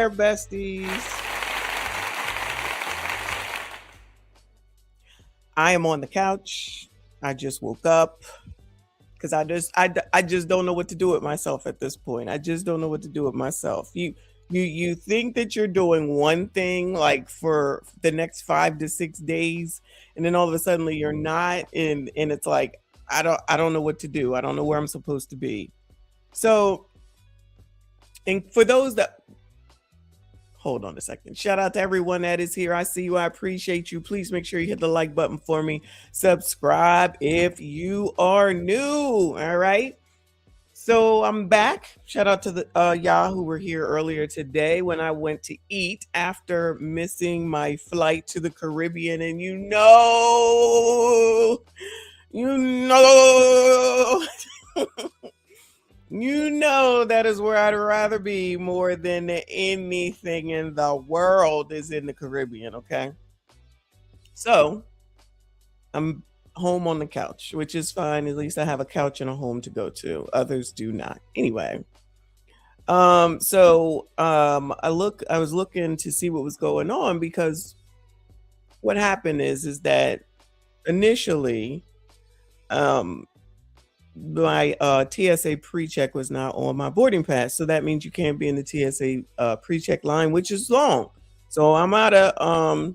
there, besties. I am on the couch. I just woke up because I just don't know what to do with myself at this point. I just don't know what to do with myself. You think that you're doing one thing like for the next 5 to 6 days, and then all of a sudden you're not, and it's like I don't know what to do. I don't know where I'm supposed to be. So, and for those that hold on a second. Shout out to everyone that is here. I see you. I appreciate you. Please make sure you hit the like button for me. Subscribe if you are new. All right. So I'm back. Shout out to the y'all who were here earlier today when I went to eat after missing my flight to the Caribbean. And you know, you know that is where I'd rather be more than anything in the world is in the Caribbean, okay? So I'm home on the couch, which is fine. At least I have a couch and a home to go to. Others do not. Anyway. I was looking to see what was going on because what happened is that initially my TSA pre-check was not on my boarding pass. So that means you can't be in the TSA pre-check line, which is long. So I'm out of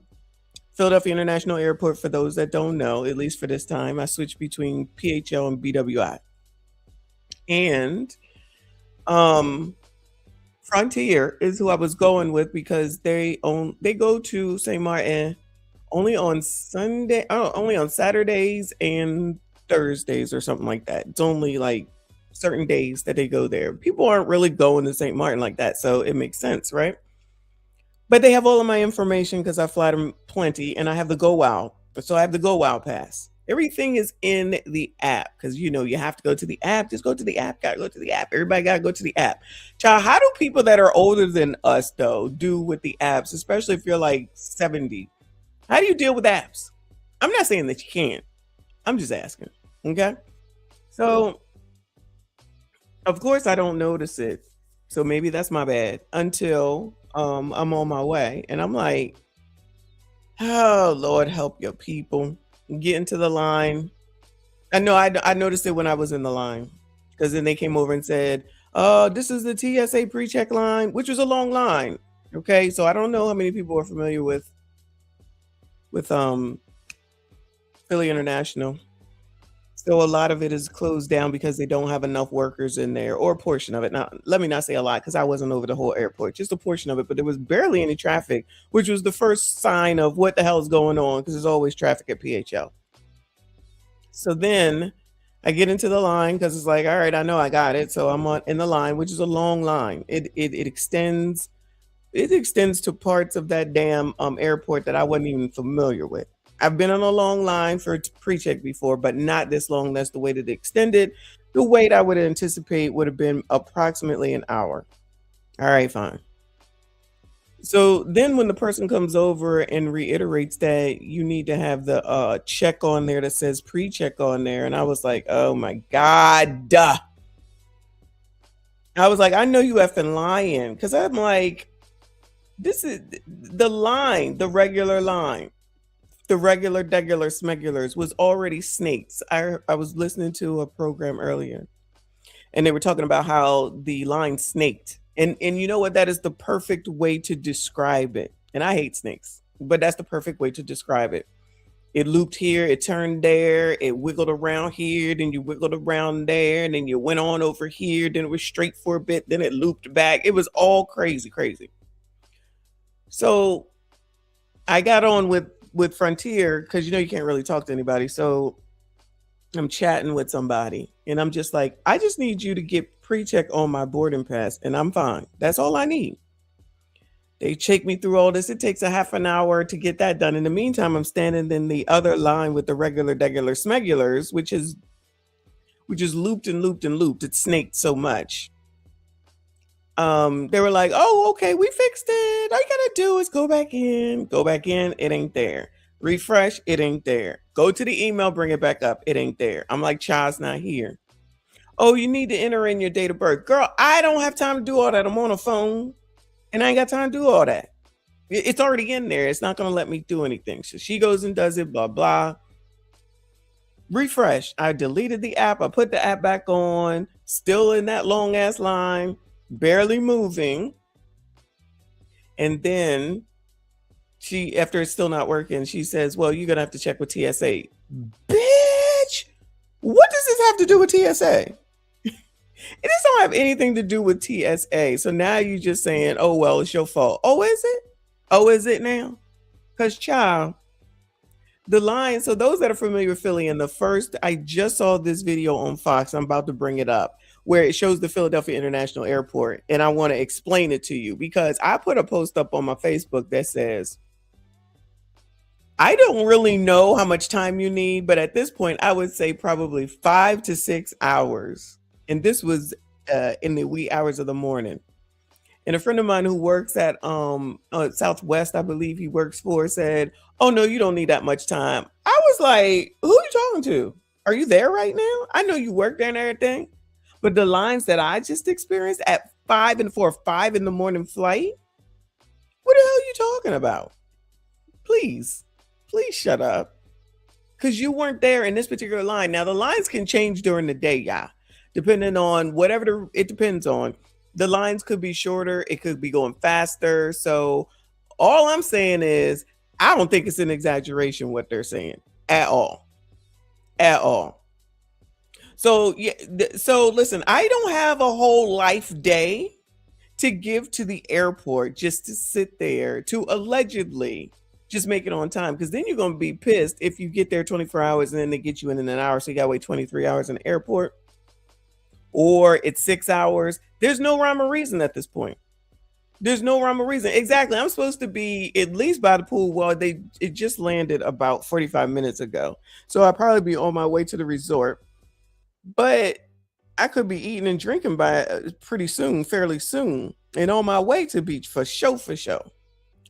Philadelphia International Airport. For those that don't know, at least for this time, I switched between PHL and BWI. And Frontier is who I was going with because they go to St. Martin only on Saturdays and Thursdays or something like that. It's only like certain days that they go there. People aren't really going to St. Martin like that, so it makes sense, right? But they have all of my information because I fly them plenty, and I have the Go Wow. So I have the Go Wow pass. Everything is in the app because you have to go to the app. Just go to the app. Gotta go to the app. Everybody gotta go to the app. Child, how do people that are older than us though do with the apps, especially if you're like 70? How do you deal with apps? I'm not saying that you can't. I'm just asking. Okay. So, of course, I don't notice it. So maybe that's my bad until I'm on my way. And I'm like, oh, Lord, help your people. Get into the line. I know I noticed it when I was in the line because then they came over and said, this is the TSA pre-check line, which was a long line. Okay. So I don't know how many people are familiar with Philly International. So a lot of it is closed down because they don't have enough workers in there, or a portion of it. Now, let me not say a lot because I wasn't over the whole airport, just a portion of it, but there was barely any traffic, which was the first sign of what the hell is going on because there's always traffic at PHL. So then I get into the line because it's like, all right, I know I got it. So I'm in the line, which is a long line. It extends to parts of that damn airport that I wasn't even familiar with. I've been on a long line for pre-check before, but not this long. That's the wait it extended. The wait I would anticipate would have been approximately an hour. All right, fine. So then when the person comes over and reiterates that you need to have the check on there that says pre-check on there, and I was like, oh my God. I was like, I know you effing lying. Because I'm like, this is the line, the regular line. The regular degular smegulars was already snakes. I was listening to a program earlier and they were talking about how the line snaked. And you know what? That is the perfect way to describe it. And I hate snakes, but that's the perfect way to describe it. It looped here, it turned there, it wiggled around here, then you wiggled around there, and then you went on over here, then it was straight for a bit, then it looped back. It was all crazy. So I got on with Frontier because you can't really talk to anybody. So I'm chatting with somebody and I'm just like, I just need you to get pre-check on my boarding pass and I'm fine. That's all I need. They check me through all this. It takes a half an hour to get that done. In the meantime, I'm standing in the other line with the regular degular smegulars, which is looped and looped and looped. It snaked so much. They were like, oh, okay, we fixed it. All you gotta do is go back in, it ain't there. Refresh, it ain't there. Go to the email, bring it back up, it ain't there. I'm like, child's not here. Oh, you need to enter in your date of birth. Girl, I don't have time to do all that. I'm on a phone. And I ain't got time to do all that. It's already in there. It's not going to let me do anything. So she goes and does it, blah, blah. Refresh. I deleted the app. I put the app back on, still in that long ass line, barely moving. And then she, after it's still not working, she says, well, you're going to have to check with TSA. Bitch, what does this have to do with TSA? It just don't have anything to do with TSA. So now you're just saying, oh, well, it's your fault. Oh, is it? Oh, is it now? Because, child, the line, so those that are familiar with Philly, and the first, I just saw this video on Fox. I'm about to bring it up where it shows the Philadelphia International Airport. And I want to explain it to you because I put a post up on my Facebook that says, I don't really know how much time you need, but at this point, I would say probably 5 to 6 hours. And this was in the wee hours of the morning. And a friend of mine who works at Southwest, I believe he works for, said, oh, no, you don't need that much time. I was like, who are you talking to? Are you there right now? I know you work there and everything. But the lines that I just experienced at 5 and 4, 5 in the morning flight, what the hell are you talking about? Please shut up. Because you weren't there in this particular line. Now, the lines can change during the day, yeah. Depending on whatever it depends on. The lines could be shorter. It could be going faster. So all I'm saying is I don't think it's an exaggeration what they're saying at all. At all. So, yeah. So listen, I don't have a whole life day to give to the airport just to sit there to allegedly just make it on time. Because then you're going to be pissed if you get there 24 hours and then they get you in an hour. So you got to wait 23 hours in the airport. Or it's 6 hours. There's no rhyme or reason at this point. There's no rhyme or reason. Exactly. I'm supposed to be at least by the pool. Well, it just landed about 45 minutes ago. So I'll probably be on my way to the resort. But I could be eating and drinking by pretty soon, fairly soon. And on my way to the beach for show.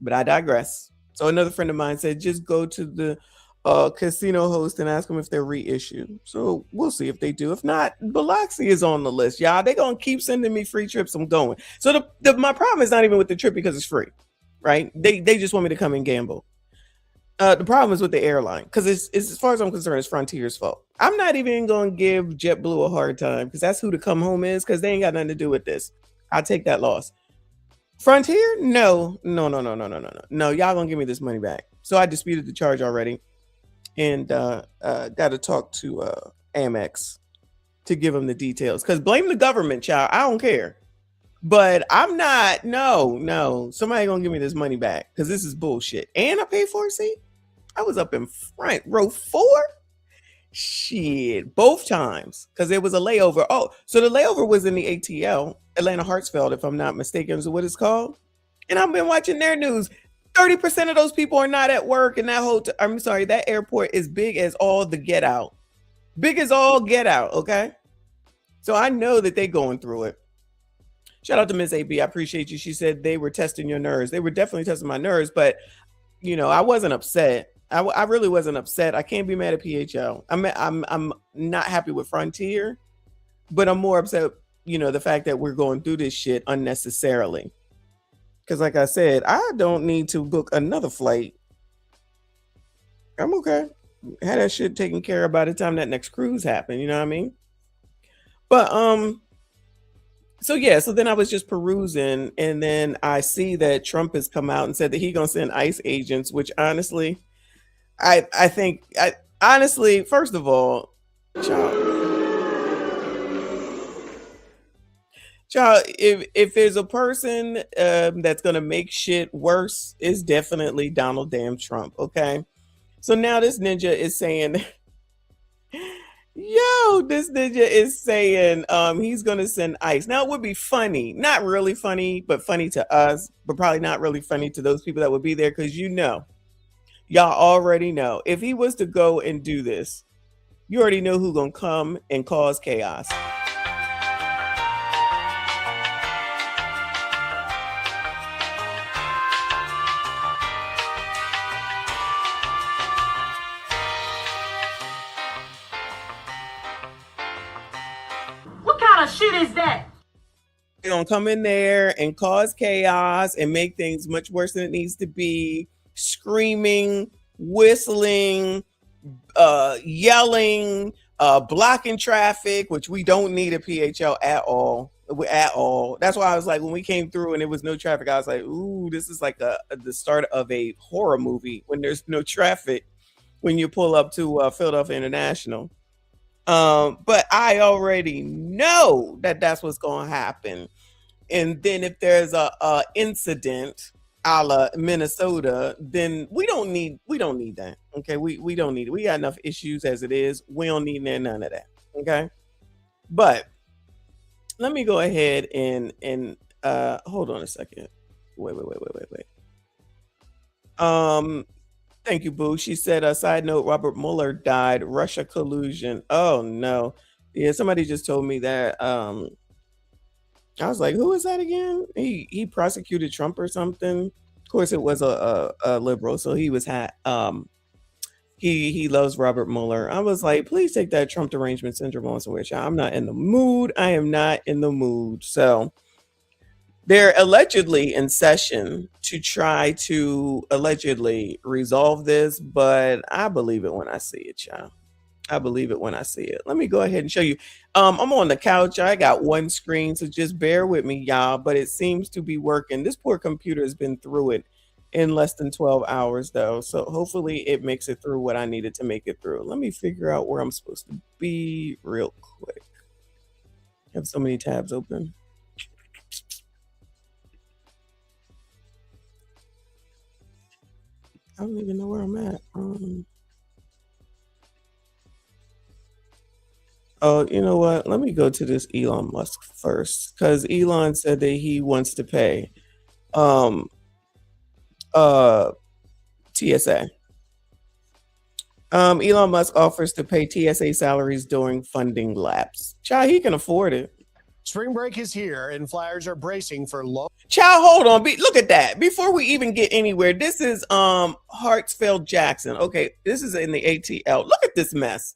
But I digress. So another friend of mine said, just go to the casino host and ask them if they're reissued. So we'll see if they do. If not, Biloxi is on the list, y'all. They're gonna keep sending me free trips. I'm going. So my problem is not even with the trip because it's free, right? They just want me to come and gamble. The problem is with the airline because it's as far as I'm concerned, it's Frontier's fault. I'm not even gonna give JetBlue a hard time because that's who the come home is because they ain't got nothing to do with this. I'll take that loss. Frontier? No. Y'all gonna give me this money back. So I disputed the charge already. And got to talk to Amex to give them the details. Because blame the government, child. I don't care. But I'm not. No. Somebody going to give me this money back. Because this is bullshit. And I paid for a seat. I was up in front. Row 4? Shit. Both times. Because it was a layover. Oh, so the layover was in the ATL. Atlanta Hartsfield, if I'm not mistaken, is what it's called. And I've been watching their news. 30% of those people are not at work, and that airport is big as all the get out. Big as all get out, okay? So I know that they're going through it. Shout out to Miss AB. I appreciate you. She said they were testing your nerves. They were definitely testing my nerves, but, I wasn't upset. I really wasn't upset. I can't be mad at PHL. I'm not happy with Frontier, but I'm more upset, the fact that we're going through this shit unnecessarily. Because like I said, I don't need to book another flight. I'm okay. Had that shit taken care of by the time that next cruise happened. You know what I mean? But, so then I was just perusing. And then I see that Trump has come out and said that he's going to send ICE agents, which honestly, I think, first of all, Child, if there's a person that's gonna make shit worse, it's definitely Donald damn Trump. Okay, so now this ninja is saying, he's gonna send ICE. Now it would be funny, not really funny, but funny to us, but probably not really funny to those people that would be there because y'all already know if he was to go and do this, you already know who's gonna come and cause chaos. What kind of shit is that? gonna come in there and cause chaos and make things much worse than it needs to be, screaming, whistling, yelling, blocking traffic, which we don't need a PHL at all. At all. That's why I was like, when we came through and there was no traffic, I was like, ooh, this is like the start of a horror movie when there's no traffic when you pull up to Philadelphia International. But I already know that that's what's going to happen. And then if there's a incident a la Minnesota, then we don't need that. Okay, we don't need it. We got enough issues as it is. We don't need none of that. Okay, but let me go ahead and hold on a second. Wait. Thank you, Boo. She said, side note, Robert Mueller died. Russia collusion. Oh no. Yeah, somebody just told me that. I was like, who is that again? He prosecuted Trump or something. Of course, it was a liberal, so he was he loves Robert Mueller. I was like, please take that Trump derangement syndrome on somewhere, child. I'm not in the mood. I am not in the mood. So they're allegedly in session to try to allegedly resolve this, but I believe it when I see it, child. I believe it when I see it. Let me go ahead and show you. I'm on the couch. I got one screen, so just bear with me, y'all. But it seems to be working. This poor computer has been through it in less than 12 hours, though. So hopefully it makes it through what I needed to make it through. Let me figure out where I'm supposed to be real quick. I have so many tabs open. I don't even know where I'm at. Oh, you know what? Let me go to this Elon Musk first, because Elon said that he wants to pay TSA. Elon Musk offers to pay TSA salaries during funding lapse. Child, he can afford it. Spring break is here, and flyers are bracing for low. Child, hold on. Look at that. Before we even get anywhere, this is Hartsfield Jackson. Okay, this is in the ATL. Look at this mess.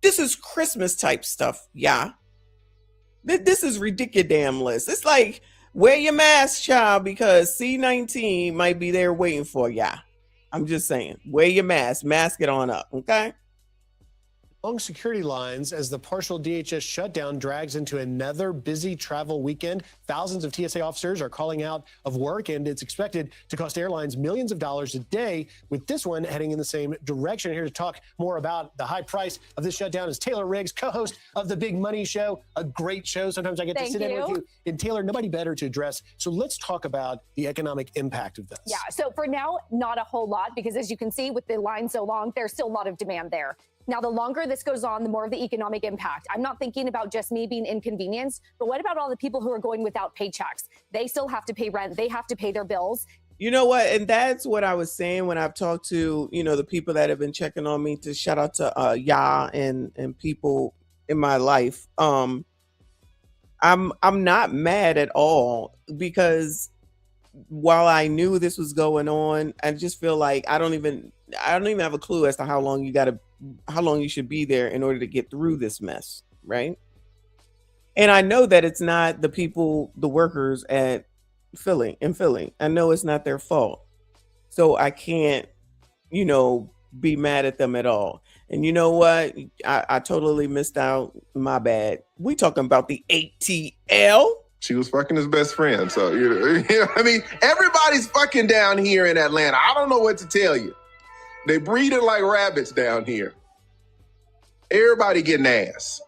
This is Christmas type stuff, yeah. This is ridiculous. It's like, wear your mask, child, because C-19 might be there waiting for ya. I'm just saying, wear your mask it on up, okay? Long security lines as the partial DHS shutdown drags into another busy travel weekend. Thousands of TSA officers are calling out of work, and it's expected to cost airlines millions of dollars a day, with this one heading in the same direction. Here to talk more about the high price of this shutdown is Taylor Riggs, co-host of The Big Money Show, a great show. Sometimes I get to sit in with you. And Taylor, nobody better to address. So let's talk about the economic impact of this. Yeah, so for now, not a whole lot, because as you can see with the line so long, there's still a lot of demand there. Now, the longer this goes on, the more of the economic impact. I'm not thinking about just me being inconvenienced, but what about all the people who are going without paychecks? They still have to pay rent. They have to pay their bills. You know what? And that's what I was saying when I've talked to, the people that have been checking on me, to shout out to Ya and people in my life. I'm not mad at all, because while I knew this was going on, I just feel like I don't even have a clue as to how long you should be there in order to get through this mess, right? And I know that it's not the workers at Philly. I know it's not their fault. So I can't, be mad at them at all. And you know what? I totally missed out. My bad. We talking about the ATL. She was fucking his best friend. So, I mean, everybody's fucking down here in Atlanta. I don't know what to tell you. They breeding like rabbits down here. Everybody getting ass.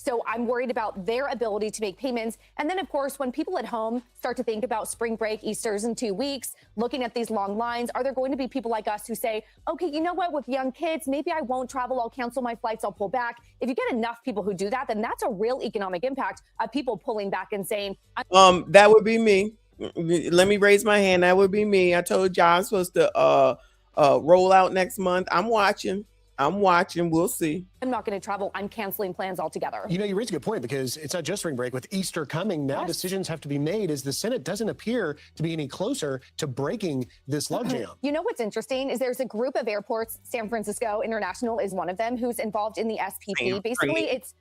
So I'm worried about their ability to make payments. And then, of course, when people at home start to think about spring break, Easter's in 2 weeks, looking at these long lines, are there going to be people like us who say, okay, you know what, with young kids, maybe I won't travel, I'll cancel my flights, I'll pull back. If you get enough people who do that, then that's a real economic impact of people pulling back and saying, that would be me. Let me raise my hand. That would be me. I told y'all I'm supposed to roll out next month. I'm watching. I'm watching. We'll see. I'm not going to travel. I'm canceling plans altogether. You know, you raise a good point because it's not just spring break. With Easter coming, now decisions have to be made as the Senate doesn't appear to be any closer to breaking this logjam. You know what's interesting is there's a group of airports, San Francisco International is one of them, who's involved in the SPP. Basically, it's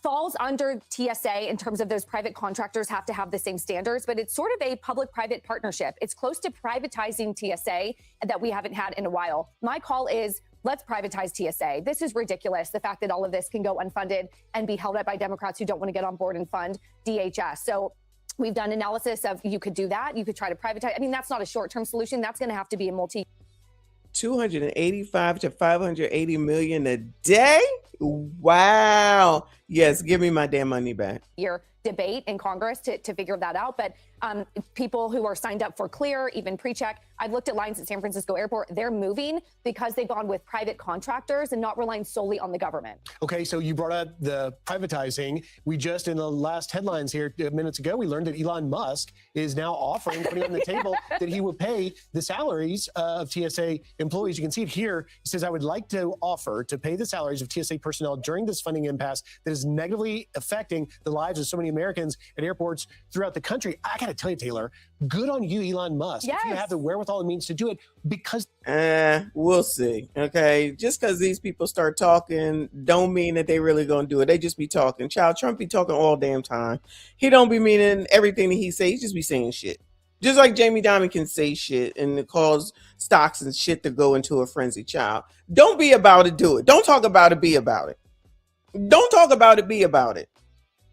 falls under TSA in terms of those private contractors have to have the same standards, but it's sort of a public-private partnership. It's close to privatizing TSA that we haven't had in a while. My call is, let's privatize TSA. This is ridiculous, the fact that all of this can go unfunded and be held up by Democrats who don't want to get on board and fund DHS. So we've done analysis of you could do that. You could try to privatize. I mean, that's not a short-term solution. That's going to have to be a 285 to 580 million a day. Wow. Yes, give me my damn money back. Year debate in Congress to figure that out. But people who are signed up for Clear, even pre-check, I've looked at lines at San Francisco Airport. They're moving because they've gone with private contractors and not relying solely on the government. Okay, so you brought up the privatizing. We just, in the last headlines here minutes ago, we learned that Elon Musk is now offering, putting on the table, that he would pay the salaries of TSA employees. You can see it here. He says, I would like to offer to pay the salaries of TSA personnel during this funding impasse that is negatively affecting the lives of so many Americans at airports throughout the country. I got to tell you, Taylor, good on you, Elon Musk. Yes. If you have the wherewithal and means to do it, because we'll see. Okay, just because these people start talking don't mean that they really gonna do it. They just be talking. Child, Trump be talking all damn time. He don't be meaning everything that he say. He just be saying shit. Just like Jamie Dimon can say shit and it cause stocks and shit to go into a frenzy. Child, don't be about it, do it. Don't talk about it, be about it. Don't talk about it, be about it.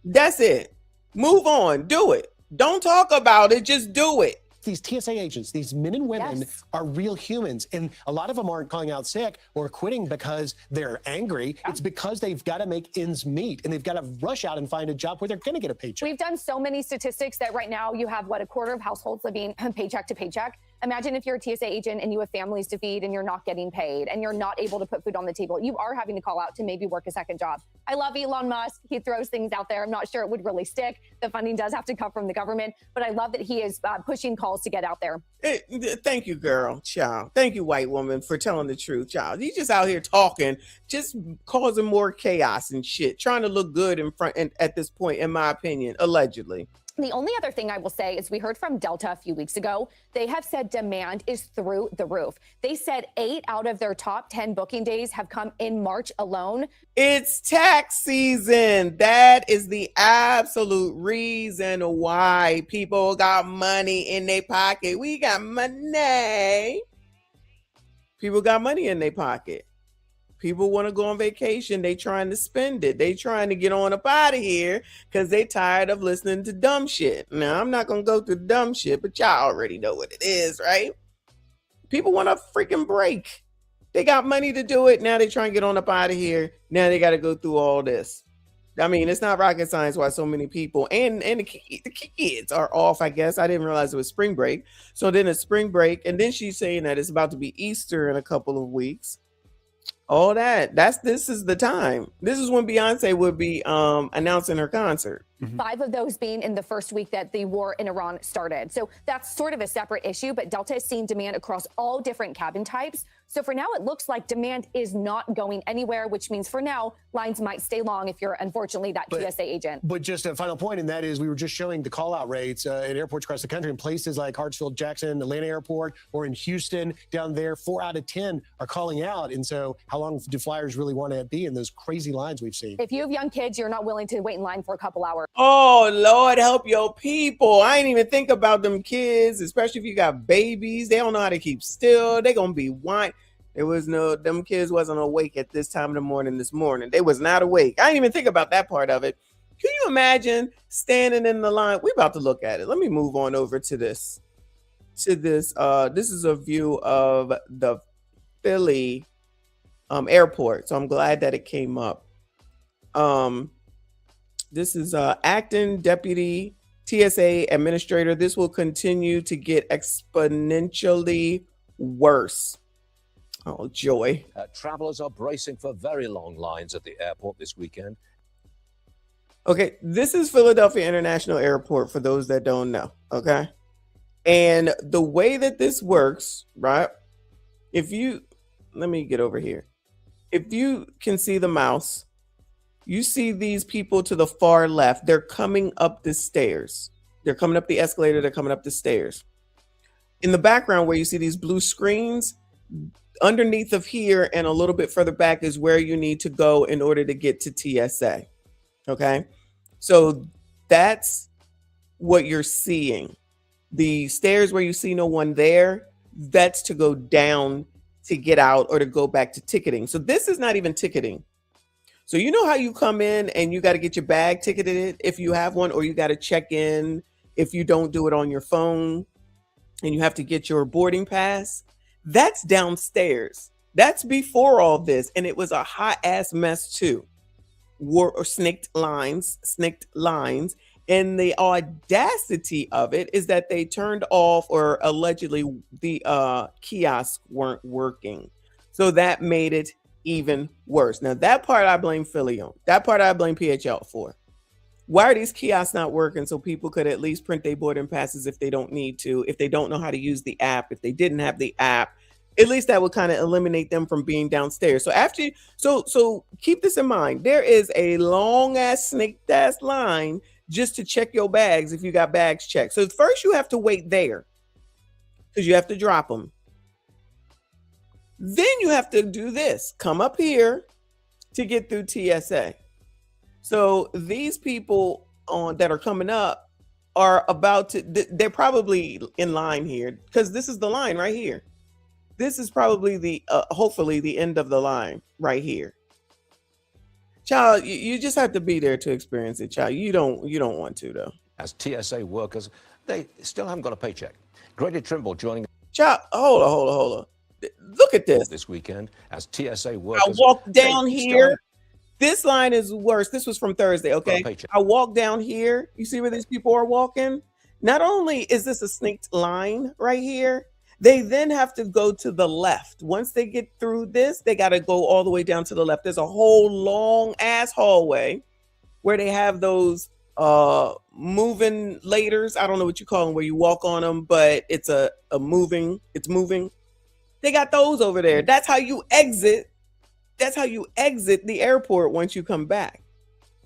That's it. Move on, do it. Don't talk about it, just do it. these TSA agents, these men and women are real humans. And a lot of them aren't calling out sick or quitting because they're angry. It's because they've got to make ends meet and they've got to rush out and find a job where they're going to get a paycheck. We've done so many statistics that right now you have, a quarter of households living paycheck to paycheck. Imagine if you're a TSA agent and you have families to feed and you're not getting paid and you're not able to put food on the table. You are having to call out to maybe work a second job. I love Elon Musk. He throws things out there. I'm not sure it would really stick. The funding does have to come from the government, but I love that he is pushing calls to get out there. Hey, thank you, girl, child. Thank you, white woman, for telling the truth, child. You just out here talking, just causing more chaos and shit, trying to look good in front at this point, in my opinion, allegedly. The only other thing I will say is we heard from Delta a few weeks ago. They have said demand is through the roof. They said 8 out of their top 10 booking days have come in March alone. It's tax season. That is the absolute reason why people got money in their pocket. We got money. People got money in their pocket. People want to go on vacation. They trying to spend it. They trying to get on up out of here because they tired of listening to dumb shit. Now, I'm not going to go through the dumb shit, but y'all already know what it is, right? People want a freaking break. They got money to do it. Now they trying to get on up out of here. Now they got to go through all this. I mean, it's not rocket science why so many people and the kids are off, I guess. I didn't realize it was spring break. So then it's spring break. And then she's saying that it's about to be Easter in a couple of weeks. All that. This is the time. This is when Beyonce would be announcing her concert. 5 of those being in the first week that the war in Iran started. So that's sort of a separate issue, but Delta has seen demand across all different cabin types. So for now, it looks like demand is not going anywhere, which means for now, lines might stay long if you're unfortunately that TSA agent. But just a final point, and that is we were just showing the call-out rates at airports across the country in places like Hartsfield, Jackson, Atlanta Airport, or in Houston down there. 4 out of 10 are calling out. And so how long do flyers really want to be in those crazy lines we've seen? If you have young kids, you're not willing to wait in line for a couple hours. Oh, Lord, help your people. I ain't even think about them kids, especially if you got babies. They don't know how to keep still. They going to be whine. Them kids wasn't awake at this time of the morning this morning. They was not awake. I didn't even think about that part of it. Can you imagine standing in the line? We're about to look at it. Let me move on over to this. This is a view of the Philly airport. So I'm glad that it came up. This is acting deputy TSA administrator. This will continue to get exponentially worse. Oh, joy. Travelers are bracing for very long lines at the airport this weekend. Okay, this is Philadelphia International Airport for those that don't know, okay? And the way that this works, right? Let me get over here. if you can see the mouse, you see these people to the far left. They're coming up the stairs. They're coming up the escalator. They're coming up the stairs. In the background where you see these blue screens, underneath of here and a little bit further back is where you need to go in order to get to TSA. Okay. So that's what you're seeing. The stairs where you see no one there, that's to go down to get out or to go back to ticketing. So this is not even ticketing. So you know how you come in and you got to get your bag ticketed if you have one, or you got to check in if you don't do it on your phone and you have to get your boarding pass. That's downstairs. That's before all this. And it was a hot ass mess too. Snaked lines. And the audacity of it is that they turned off, or allegedly the kiosks weren't working. So that made it even worse. Now that part I blame Philly on. That part I blame PHL for. Why are these kiosks not working so people could at least print their boarding passes if they don't need to, if they don't know how to use the app, if they didn't have the app, at least that would kind of eliminate them from being downstairs. So after, so keep this in mind. There is a long ass snaked ass line just to check your bags if you got bags checked. So first you have to wait there because you have to drop them. Then you have to do this, come up here to get through TSA. So these people that are coming up are about to, they're probably in line here because this is the line right here. This is probably the, hopefully the end of the line right here. Child, you just have to be there to experience it, child. You don't want to though. As TSA workers, they still haven't got a paycheck. Grady Trimble joining Child, hold on. Look at this weekend as TSA workers. I walked down here. This line is worse. This was from Thursday, okay? I walked down here. You see where these people are walking? Not only is this a snaked line right here, they then have to go to the left. Once they get through this, they got to go all the way down to the left. There's a whole long ass hallway where they have those moving laters. I don't know what you call them, where you walk on them, but it's it's moving. They got those over there. That's how you exit. That's how you exit the airport once you come back.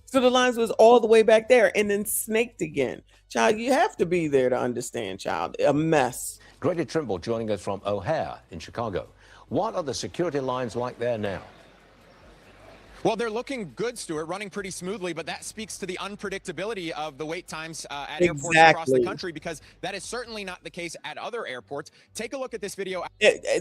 So the lines was all the way back there and then snaked again. Child, you have to be there to understand, child. A mess. Grady Trimble joining us from O'Hare in Chicago. What are the security lines like there now? Well, they're looking good, Stuart, running pretty smoothly, but that speaks to the unpredictability of the wait times at airports across the country, because that is certainly not the case at other airports. Take a look at this video.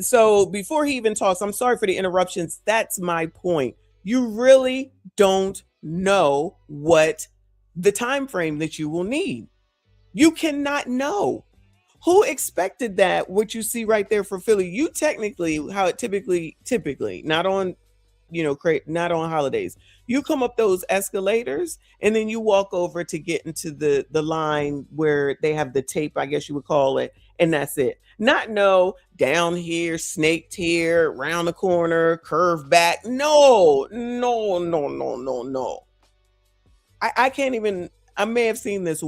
So before he even talks, I'm sorry for the interruptions. That's my point. You really don't know what the time frame that you will need. You cannot know. Who expected that? What you see right there for Philly, you technically, how it typically, not on, not on holidays. You come up those escalators and then you walk over to get into the line where they have the tape, I guess you would call it, and that's it. Not no down here, snaked here, round the corner, curve back. No. I can't even. I may have seen this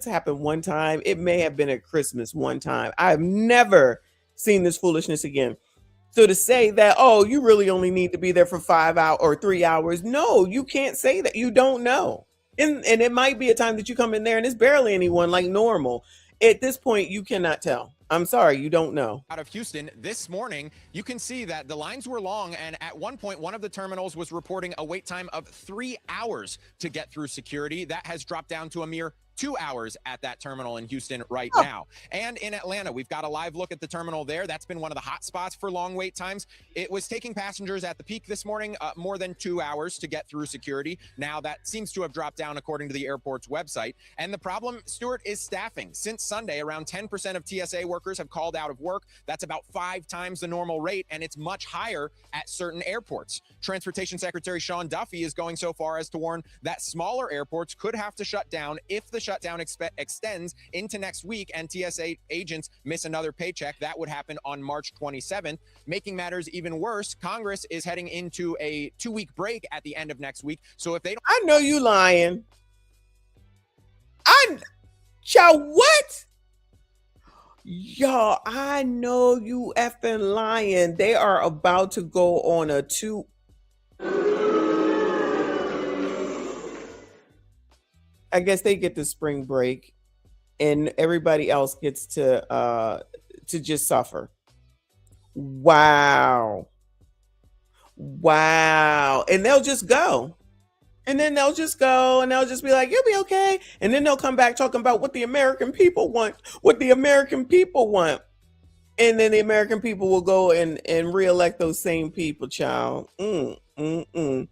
happen one time. It may have been at Christmas one time. I've never seen this foolishness again. So to say that, oh, you really only need to be there for 5 hours or 3 hours. No, you can't say that. You don't know. And it might be a time that you come in there and it's barely anyone like normal. At this point, you cannot tell. I'm sorry, you don't know. Out of Houston this morning, you can see that the lines were long, and at one point, one of the terminals was reporting a wait time of 3 hours to get through security. That has dropped down to a mere 2 hours at that terminal in Houston right now. And in Atlanta, we've got a live look at the terminal there. That's been one of the hot spots for long wait times. It was taking passengers at the peak this morning more than 2 hours to get through security. Now that seems to have dropped down according to the airport's website. And the problem, Stuart, is staffing. Since Sunday, around 10% of TSA workers have called out of work. That's about 5 times the normal rate, and it's much higher at certain airports. Transportation Secretary Sean Duffy is going so far as to warn that smaller airports could have to shut down if the shutdown extends into next week and TSA agents miss another paycheck. That would happen on March 27th. Making matters even worse, Congress is heading into a 2-week break at the end of next week. So if they don't... I know you lying. What? Y'all, I know you effing lying. They are about to go on a I guess they get the spring break, and everybody else gets to just suffer. Wow. Wow. And they'll just go. And then they'll just go and they'll just be like, you'll be okay. And then they'll come back talking about what the American people want, what the American people want. And then the American people will go and reelect those same people, child. Don't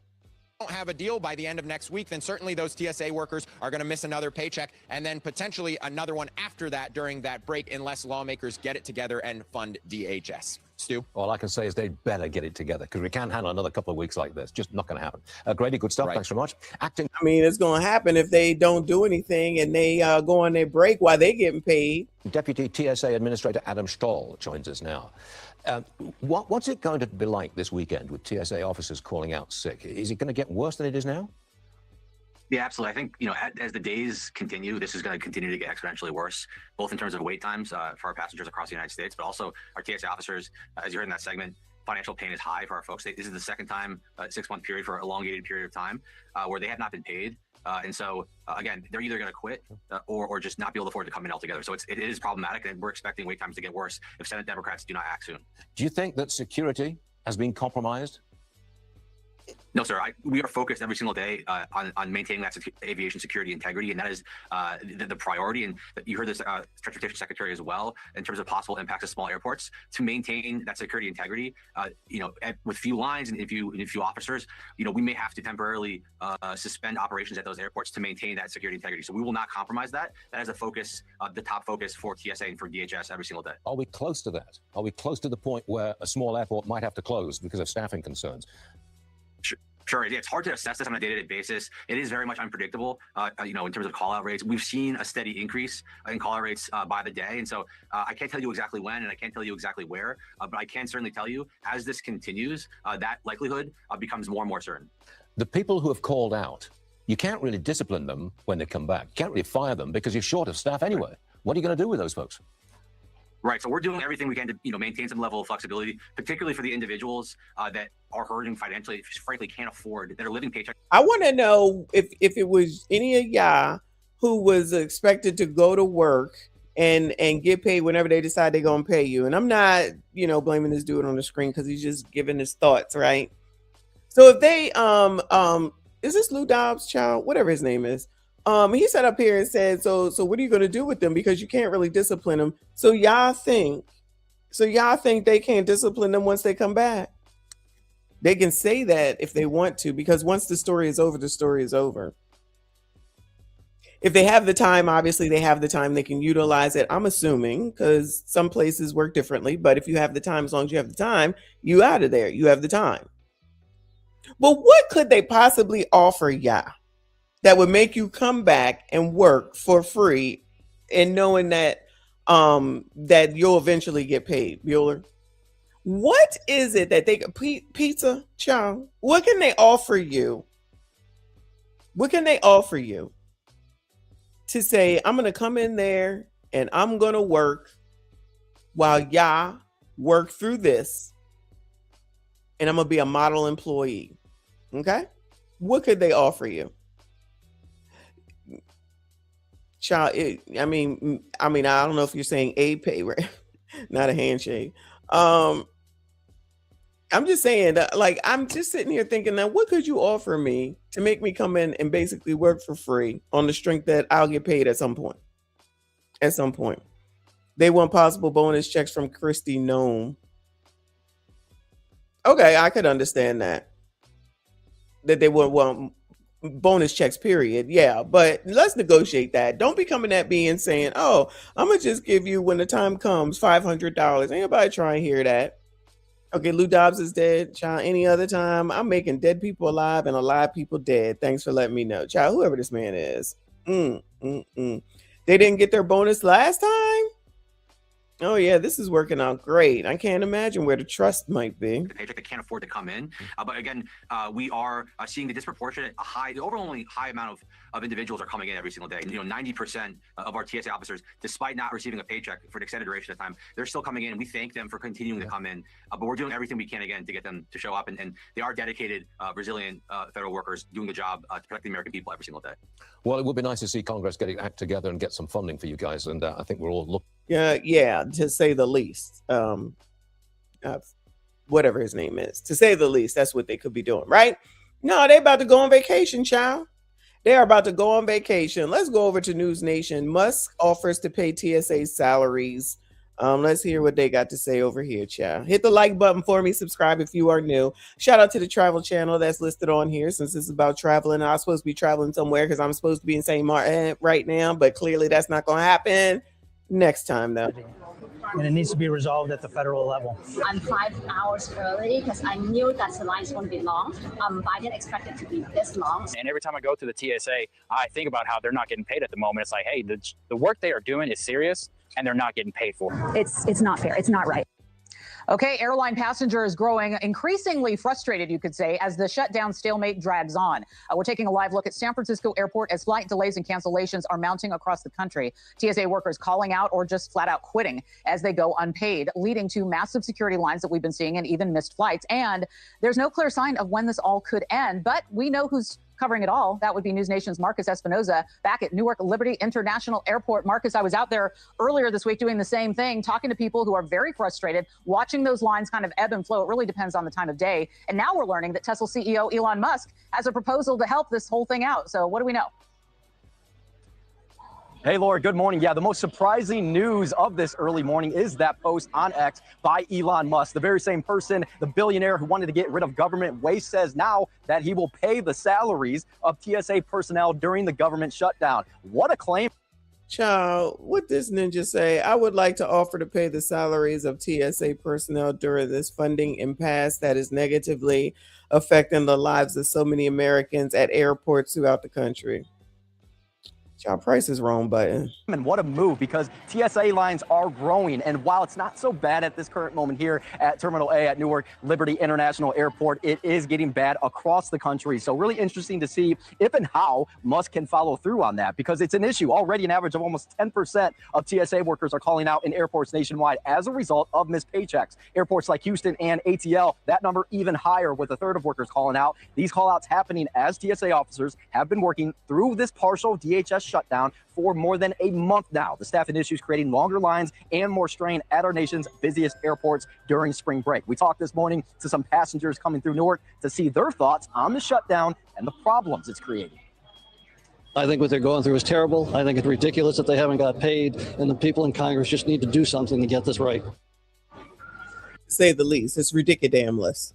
have a deal by the end of next week, then certainly those TSA workers are going to miss another paycheck and then potentially another one after that during that break unless lawmakers get it together and fund DHS. Stu? All I can say is they'd better get it together because we can't handle another couple of weeks like this. Just not going to happen. Grady, good stuff. Right. Thanks very much. Acting. I mean, it's going to happen if they don't do anything and they go on their break while they're getting paid. Deputy TSA Administrator Adam Stoll joins us now. What's it going to be like this weekend with TSA officers calling out sick? Is it going to get worse than it is now? Yeah, absolutely. I think, you know, as the days continue, this is going to continue to get exponentially worse, both in terms of wait times for our passengers across the United States, but also our TSA officers, as you heard in that segment, financial pain is high for our folks. This is the second time, 6-month period for an elongated period of time where they have not been paid. And so, again, they're either going to quit or just not be able to afford to come in altogether. So it is problematic, and we're expecting wait times to get worse if Senate Democrats do not act soon. Do you think that security has been compromised? No, sir. We are focused every single day on maintaining that aviation security integrity, and that is the priority. And you heard this Transportation Secretary as well in terms of possible impacts of small airports to maintain that security integrity. You know, with few lines and few officers, you know, we may have to temporarily suspend operations at those airports to maintain that security integrity. So we will not compromise that. That is a focus, the top focus for TSA and for DHS every single day. Are we close to that? Are we close to the point where a small airport might have to close because of staffing concerns? Sure. It's hard to assess this on a day-to-day basis. It is very much unpredictable, you know, in terms of call-out rates. We've seen a steady increase in call-out rates by the day. And so I can't tell you exactly when, and I can't tell you exactly where, but I can certainly tell you as this continues, that likelihood becomes more and more certain. The people who have called out, you can't really discipline them when they come back. You can't really fire them because you're short of staff anyway. Right. What are you going to do with those folks? Right. So we're doing everything we can to, you know, maintain some level of flexibility, particularly for the individuals that are hurting financially, frankly can't afford, that are living paycheck. I want to know if it was any of y'all who was expected to go to work and get paid whenever they decide they're going to pay you. And I'm not, you know, blaming this dude on the screen because he's just giving his thoughts, right? So if they, is this Lou Dobbs' child? Whatever his name is. He sat up here and said, so what are you going to do with them? Because you can't really discipline them. So y'all think they can't discipline them once they come back? They can say that if they want to, because once the story is over, the story is over. If they have the time, obviously they have the time, they can utilize it. I'm assuming, because some places work differently, but if you have the time, as long as you have the time, you out of there, you have the time. But what could they possibly offer y'all that would make you come back and work for free and knowing that that you'll eventually get paid, Bueller? What is it that they pizza, child? What can they offer you? What can they offer you to say, I'm gonna come in there and I'm gonna work while y'all work through this, and I'm gonna be a model employee? Okay, what could they offer you? Child, I mean, I don't know if you're saying a pay, right? Not a handshake. I'm just saying that, like, I'm just sitting here thinking, now, what could you offer me to make me come in and basically work for free on the strength that I'll get paid at some point? At some point. They want possible bonus checks from Christy Nome. Okay, I could understand that. That they would want bonus checks, period. Yeah, but let's negotiate that. Don't be coming at me and saying, oh, I'm gonna just give you, when the time comes, $500. Ain't nobody trying to hear that. Okay, Lou Dobbs is dead. Child, any other time, I'm making dead people alive and alive people dead. Thanks for letting me know. Child, whoever this man is. They didn't get their bonus last time? Oh yeah, this is working out great. I can't imagine where the trust might be. The paycheck that can't afford to come in. But again, we are seeing the disproportionate, the overwhelmingly high amount of individuals are coming in every single day. 90% of our TSA officers, despite not receiving a paycheck for an extended duration of time, they're still coming in. We thank them for continuing to come in. But we're doing everything we can, again, to get them to show up. And they are dedicated, resilient federal workers doing the job to protect the American people every single day. Well, it would be nice to see Congress get its act together and get some funding for you guys. And I think we're all looking. Yeah, to say the least. Whatever his name is, to say the least, that's what they could be doing, right? No, they about to go on vacation, child. They are about to go on vacation. Let's go over to News Nation. Musk offers to pay TSA salaries. Let's hear what they got to say over here, child. Hit the like button for me. Subscribe if you are new. Shout out to the travel channel that's listed on here, since this is about traveling. I'm supposed to be traveling somewhere because I'm supposed to be in St. Martin right now, but clearly that's not going to happen. Next time, though. And it needs to be resolved at the federal level. I'm 5 hours early because I knew that the line is going to be long. But I didn't expect it to be this long. And every time I go to the TSA, I think about how they're not getting paid at the moment. It's like, hey, the work they are doing is serious, and they're not getting paid for it. It's not fair. It's not right. Okay, airline passengers growing increasingly frustrated, you could say, as the shutdown stalemate drags on. We're taking a live look at San Francisco Airport as flight delays and cancellations are mounting across the country. TSA workers calling out or just flat out quitting as they go unpaid, leading to massive security lines that we've been seeing and even missed flights. And there's no clear sign of when this all could end, but we know who's covering it all. That would be News Nation's Marcus Espinoza back at Newark Liberty International Airport. Marcus, I was out there earlier this week doing the same thing, talking to people who are very frustrated, watching those lines kind of ebb and flow. It really depends on the time of day. And now we're learning that Tesla CEO Elon Musk has a proposal to help this whole thing out. So what do we know? Hey, Laura, good morning. Yeah, the most surprising news of this early morning is that post on X by Elon Musk, the very same person, the billionaire who wanted to get rid of government waste, says now that he will pay the salaries of TSA personnel during the government shutdown. What a claim. Child, what this ninja say? I would like to offer to pay the salaries of TSA personnel during this funding impasse that is negatively affecting the lives of so many Americans at airports throughout the country. Child, price is wrong button. And what a move, because TSA lines are growing. And while it's not so bad at this current moment here at Terminal A at Newark Liberty International Airport, it is getting bad across the country. So really interesting to see if and how Musk can follow through on that, because it's an issue. Already an average of almost 10% of TSA workers are calling out in airports nationwide as a result of missed paychecks. Airports like Houston and ATL, that number even higher, with a third of workers calling out. These call outs happening as TSA officers have been working through this partial DHS shutdown for more than a month now. The staffing issues creating longer lines and more strain at our nation's busiest airports during spring break. We talked this morning to some passengers coming through Newark to see their thoughts on the shutdown and the problems it's creating. I think what they're going through is terrible. I think it's ridiculous that they haven't got paid, and the people in Congress just need to do something to get this right. To say the least, it's ridiculous.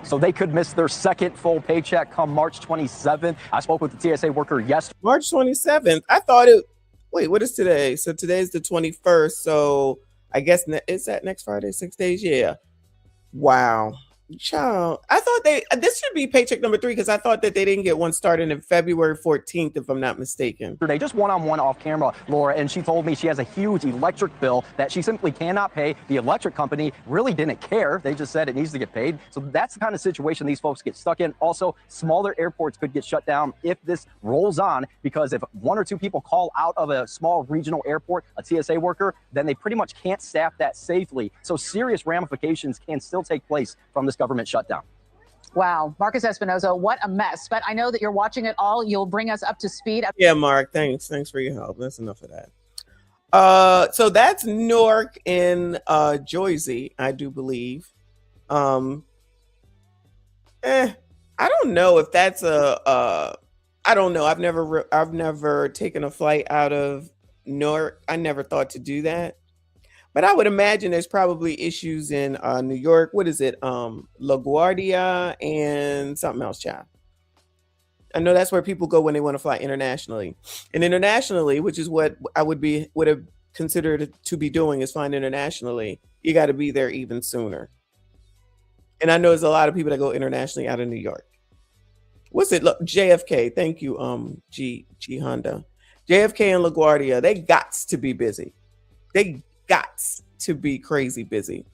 So they could miss their second full paycheck come March 27th. I spoke with the TSA worker yesterday. March 27th. I thought it. Wait, what is today? So today's the 21st. So I guess is that next Friday? 6 days? Yeah. Wow. Child, I thought this should be paycheck number 3, because I thought that they didn't get one starting in February 14th, if I'm not mistaken. They just one-on-one off camera, Laura, and she told me she has a huge electric bill that she simply cannot pay. The electric company really didn't care. They just said it needs to get paid. So that's the kind of situation these folks get stuck in. Also, smaller airports could get shut down if this rolls on, because if 1 or 2 people call out of a small regional airport, a TSA worker, then they pretty much can't staff that safely. So serious ramifications can still take place from this government shutdown. Wow. Marcus Espinoza, what a mess. But I know that you're watching it all. You'll bring us up to speed. Yeah, Mark, thanks for your help. That's enough of that. So that's Newark in Jersey, I do believe. I don't know if that's I don't know. I've never taken a flight out of Newark. I never thought to do that. But I would imagine there's probably issues in New York. What is it? LaGuardia and something else, child. I know that's where people go when they want to fly internationally. And internationally, which is what I would have considered to be doing, is flying internationally. You got to be there even sooner. And I know there's a lot of people that go internationally out of New York. What's it? Look, JFK. Thank you, G Honda. JFK and LaGuardia. They got to be busy. They gots to be crazy busy.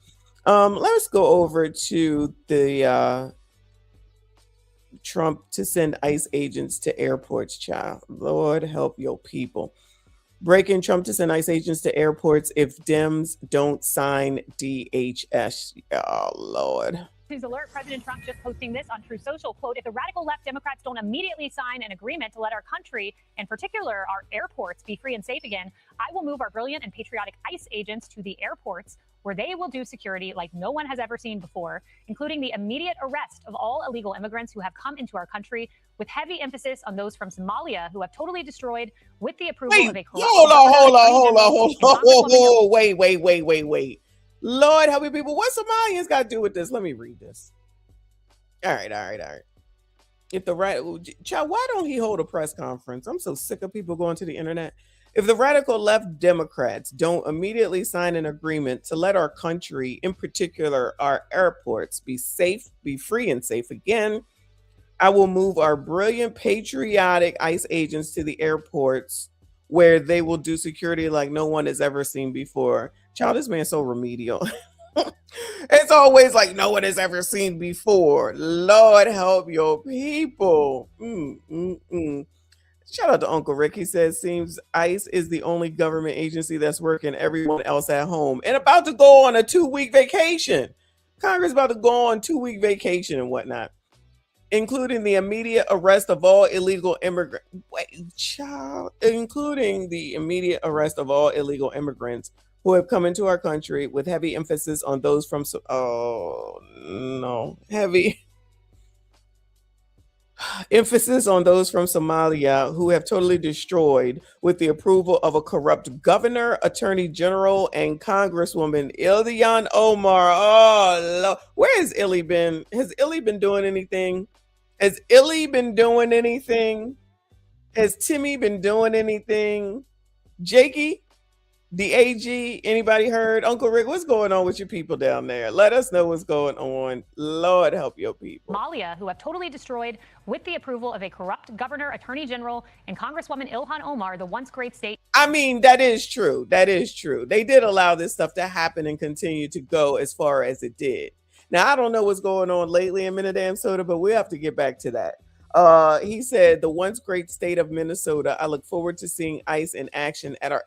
Let's go over to the Trump to send ICE agents to airports, child. Lord help your people. Breaking: Trump to send ICE agents to airports if Dems don't sign DHS. Oh, Lord. News alert, President Trump just posting this on True Social, quote, if the radical left Democrats don't immediately sign an agreement to let our country, in particular our airports, be free and safe again, I will move our brilliant and patriotic ICE agents to the airports where they will do security like no one has ever seen before, including the immediate arrest of all illegal immigrants who have come into our country, with heavy emphasis on those from Somalia who have totally destroyed, with the approval of a corrupt... Hold on. Wait. Lord, help me, people. What Somalians got to do with this? Let me read this. All right. If the child, why don't he hold a press conference? I'm so sick of people going to the internet. If the radical left Democrats don't immediately sign an agreement to let our country, in particular our airports, be safe, be free and safe again, I will move our brilliant patriotic ICE agents to the airports where they will do security like no one has ever seen before. Child, this man's so remedial. It's always like no one has ever seen before. Lord help your people. Shout out to Uncle Rick. He says, seems ICE is the only government agency that's working everyone else at home and about to go on a 2-week vacation. Congress about to go on 2-week vacation and whatnot, including the immediate arrest of all illegal immigrants. Including the immediate arrest of all illegal immigrants who have come into our country, with heavy emphasis on those from emphasis on those from Somalia who have totally destroyed, with the approval of a corrupt governor, attorney general, and Congresswoman Ilhan Omar. Oh, Lord. Where has Illy been? Has Illy been doing anything? Has Illy been doing anything? Has Timmy been doing anything? Jakey, the AG, anybody heard? Uncle Rick, what's going on with your people down there? Let us know what's going on. Lord help your people. Somalia, who have totally destroyed, with the approval of a corrupt governor, attorney general, and Congresswoman Ilhan Omar, the once great state. I mean, that is true. That is true. They did allow this stuff to happen and continue to go as far as it did. Now, I don't know what's going on lately in Minnesota, but we have to get back to that. He said, the once great state of Minnesota, I look forward to seeing ICE in action at our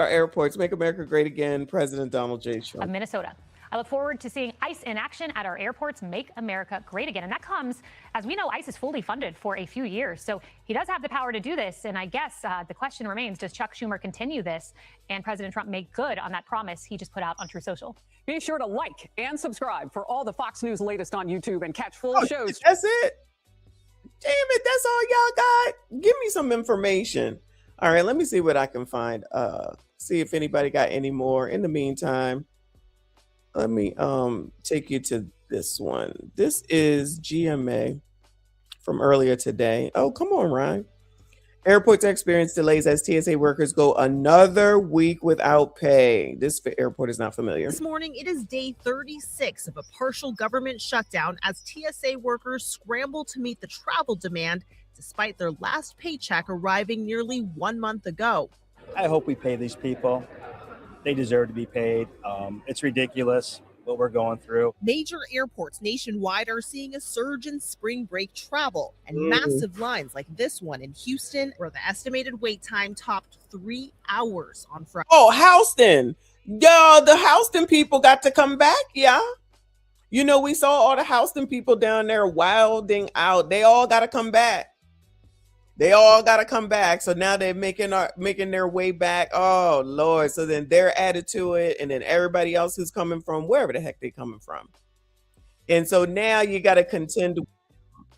airports. Make America great again, President Donald J. Trump. Of Minnesota. I look forward to seeing ICE in action at our airports. Make America great again. And that comes, as we know, ICE is fully funded for a few years. So he does have the power to do this. And I guess the question remains, does Chuck Schumer continue this and President Trump make good on that promise he just put out on True Social? Be sure to like and subscribe for all the Fox News latest on YouTube and catch full shows. That's it. Damn it. That's all y'all got. Give me some information. All right, let me see what I can find. See if anybody got any more. In the meantime, let me take you to this one. This is GMA from earlier today. Oh, come on, Ryan. Airports experience delays as TSA workers go another week without pay. This airport is not familiar. This morning, it is day 36 of a partial government shutdown as TSA workers scramble to meet the travel demand despite their last paycheck arriving nearly 1 month ago. I hope we pay these people. They deserve to be paid. It's ridiculous what we're going through. Major airports nationwide are seeing a surge in spring break travel and massive lines like this one in Houston, where the estimated wait time topped 3 hours on Friday. Oh, Houston. Yo, the Houston people got to come back, yeah. You know, we saw all the Houston people down there wilding out. They all got to come back. So now they're making their way back. Oh, Lord. So then they're added to it. And then everybody else who's coming from wherever the heck they coming from. And so now you got to contend.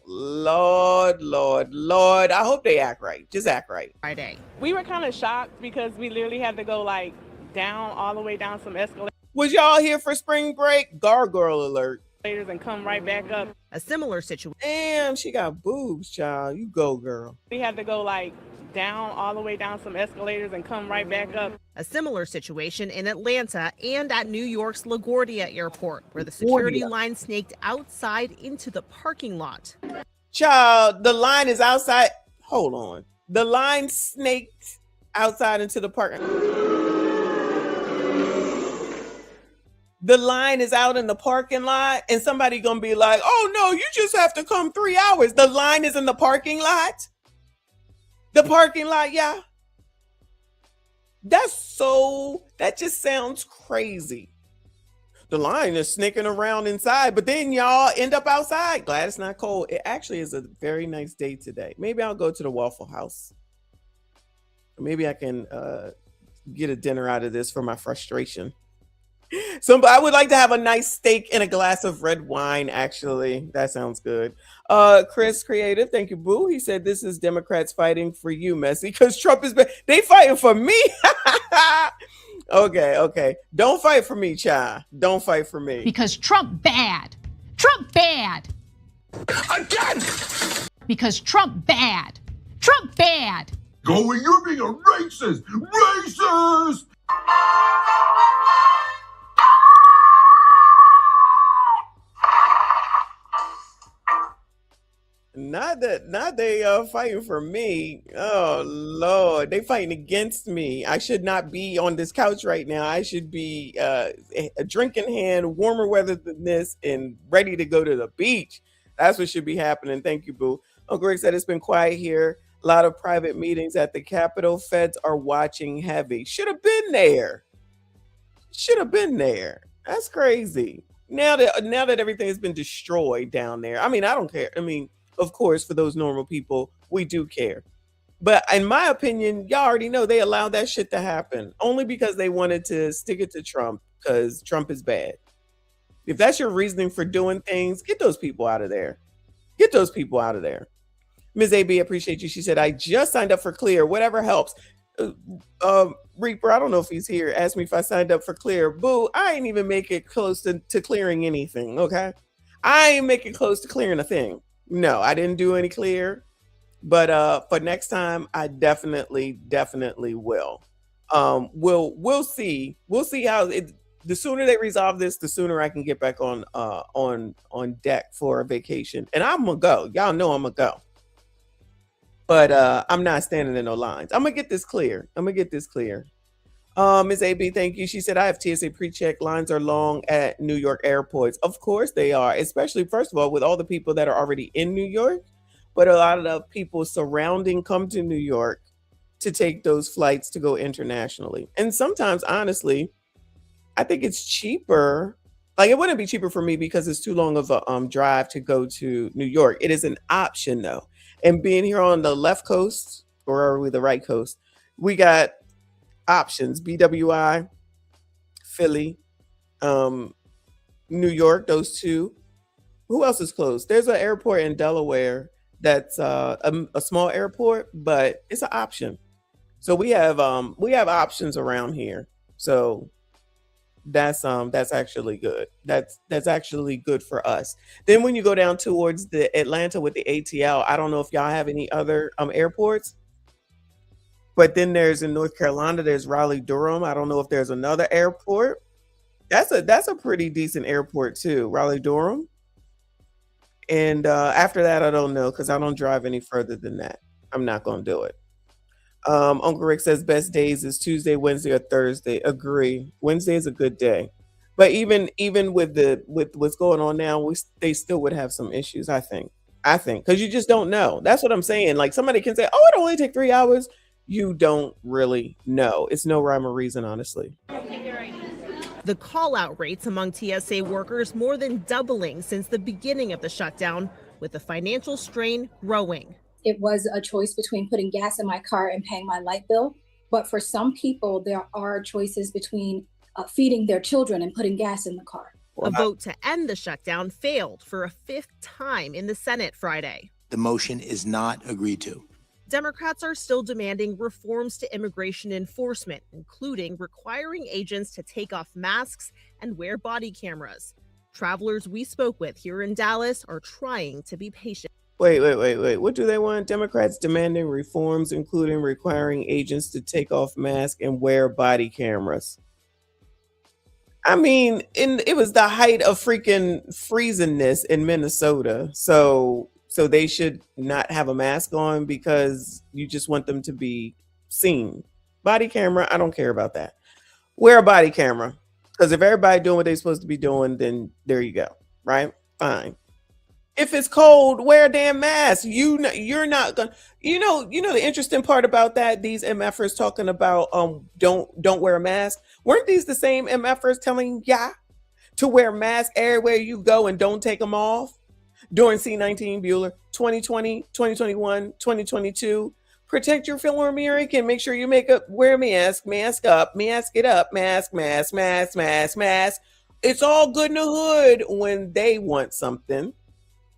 Lord. I hope they act right. Just act right. Friday. We were kind of shocked because we literally had to go like down, all the way down some escalators. Was y'all here for spring break? Gargoyle alert. And come right back up. A similar situation. Damn, she got boobs, child. You go, girl. We had to go like down, all the way down some escalators and come right back up. A similar situation in Atlanta and at New York's LaGuardia Airport, where the security line snaked outside into the parking lot. Child, the line is outside. Hold on. The line snaked outside into the park. The line is out in the parking lot, and somebody gonna be like, oh no, you just have to come 3 hours. The line is in the parking lot. The parking lot, yeah. That just sounds crazy. The line is sneaking around inside, but then y'all end up outside. Glad it's not cold. It actually is a very nice day today. Maybe I'll go to the Waffle House. Maybe I can get a dinner out of this for my frustration. So I would like to have a nice steak and a glass of red wine, actually. That sounds good. Chris Creative, thank you, boo. He said, this is Democrats fighting for you, Messi, because Trump is bad. They fighting for me. Okay. Don't fight for me, Cha. Don't fight for me. Because Trump bad. Trump bad. Again! Because Trump bad. Trump bad. Going, you're being a racist! Racist! Not they fighting for me. Oh Lord, they fighting against me. I should not be on this couch right now. I should be a drink in hand, warmer weather than this, and ready to go to the beach. That's what should be happening. Thank you, boo. Uncle Rick said it's been quiet here. A lot of private meetings at the Capitol. Feds are watching heavy. Should have been there. Should have been there. That's crazy. Now that everything has been destroyed down there. I mean, I don't care. I mean, of course, for those normal people, we do care. But in my opinion, y'all already know they allowed that shit to happen only because they wanted to stick it to Trump because Trump is bad. If that's your reasoning for doing things, get those people out of there. Get those people out of there. Ms. AB, appreciate you. She said, I just signed up for Clear. Whatever helps. Reaper, I don't know if he's here. Asked me if I signed up for Clear. Boo, I ain't even make it close to clearing anything, okay? I ain't make it close to clearing a thing. No, I didn't do any Clear, but for next time, I definitely will. We'll see how the sooner they resolve this, the sooner I can get back on deck for a vacation, and I'm gonna go. Y'all know I'm gonna go, but I'm not standing in no lines. I'm gonna get this clear. Ms. AB, thank you. She said, I have TSA pre-check. Lines are long at New York airports. Of course they are, especially, first of all, with all the people that are already in New York, but a lot of the people surrounding come to New York to take those flights to go internationally. And sometimes, honestly, I think it's cheaper. Like, it wouldn't be cheaper for me because it's too long of a drive to go to New York. It is an option, though. And being here on the left coast, or are we the right coast, we got options: BWI, Philly, New York, those two. Who else is close? There's an airport in Delaware that's a small airport, but it's an option. So we have options around here. So that's actually good. That's actually good for us. Then when you go down towards the Atlanta with the ATL, I don't know if y'all have any other airports. But then there's in North Carolina, there's Raleigh-Durham. I don't know if there's another airport. That's a pretty decent airport too, Raleigh-Durham. And after that, I don't know because I don't drive any further than that. I'm not going to do it. Uncle Rick says best days is Tuesday, Wednesday, or Thursday. Agree. Wednesday is a good day. But even with what's going on now, they still would have some issues, I think, because you just don't know. That's what I'm saying. Like, somebody can say, oh, it'll only take 3 hours. You don't really know. It's no rhyme or reason, honestly. The call-out rates among TSA workers more than doubling since the beginning of the shutdown, with the financial strain growing. It was a choice between putting gas in my car and paying my light bill. But for some people, there are choices between feeding their children and putting gas in the car. A vote to end the shutdown failed for a 5th time in the Senate Friday. The motion is not agreed to. Democrats are still demanding reforms to immigration enforcement, including requiring agents to take off masks and wear body cameras. Travelers we spoke with here in Dallas are trying to be patient. Wait. What do they want? Democrats demanding reforms, including requiring agents to take off masks and wear body cameras. I mean, it was the height of freaking freezingness in Minnesota. So So they should not have a mask on because you just want them to be seen. Body camera, I don't care about that. Wear a body camera. Because if everybody doing what they're supposed to be doing, then there you go. Right? Fine. If it's cold, wear a damn mask. You're not gonna. The interesting part about that. These MFers talking about don't wear a mask. Weren't these the same MFers telling ya to wear masks everywhere you go and don't take them off during C-19 Bueller 2020, 2021, 2022? Protect your fellow American. Make sure you wear a mask, mask up, mask it up, mask. It's all good in the hood when they want something.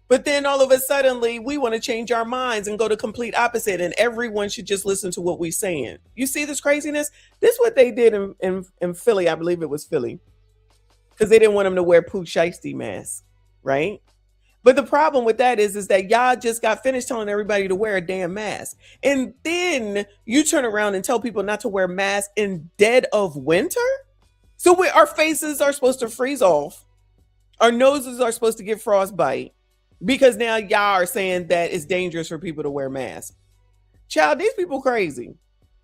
But then all of a sudden, we want to change our minds and go to complete opposite, and everyone should just listen to what we're saying. You see this craziness? This is what they did in Philly. I believe it was Philly. Because they didn't want them to wear Pooh Shiesty masks, right? But the problem with that is that y'all just got finished telling everybody to wear a damn mask. And then you turn around and tell people not to wear masks in dead of winter? So our faces are supposed to freeze off. Our noses are supposed to get frostbite. Because now y'all are saying that it's dangerous for people to wear masks. Child, these people crazy.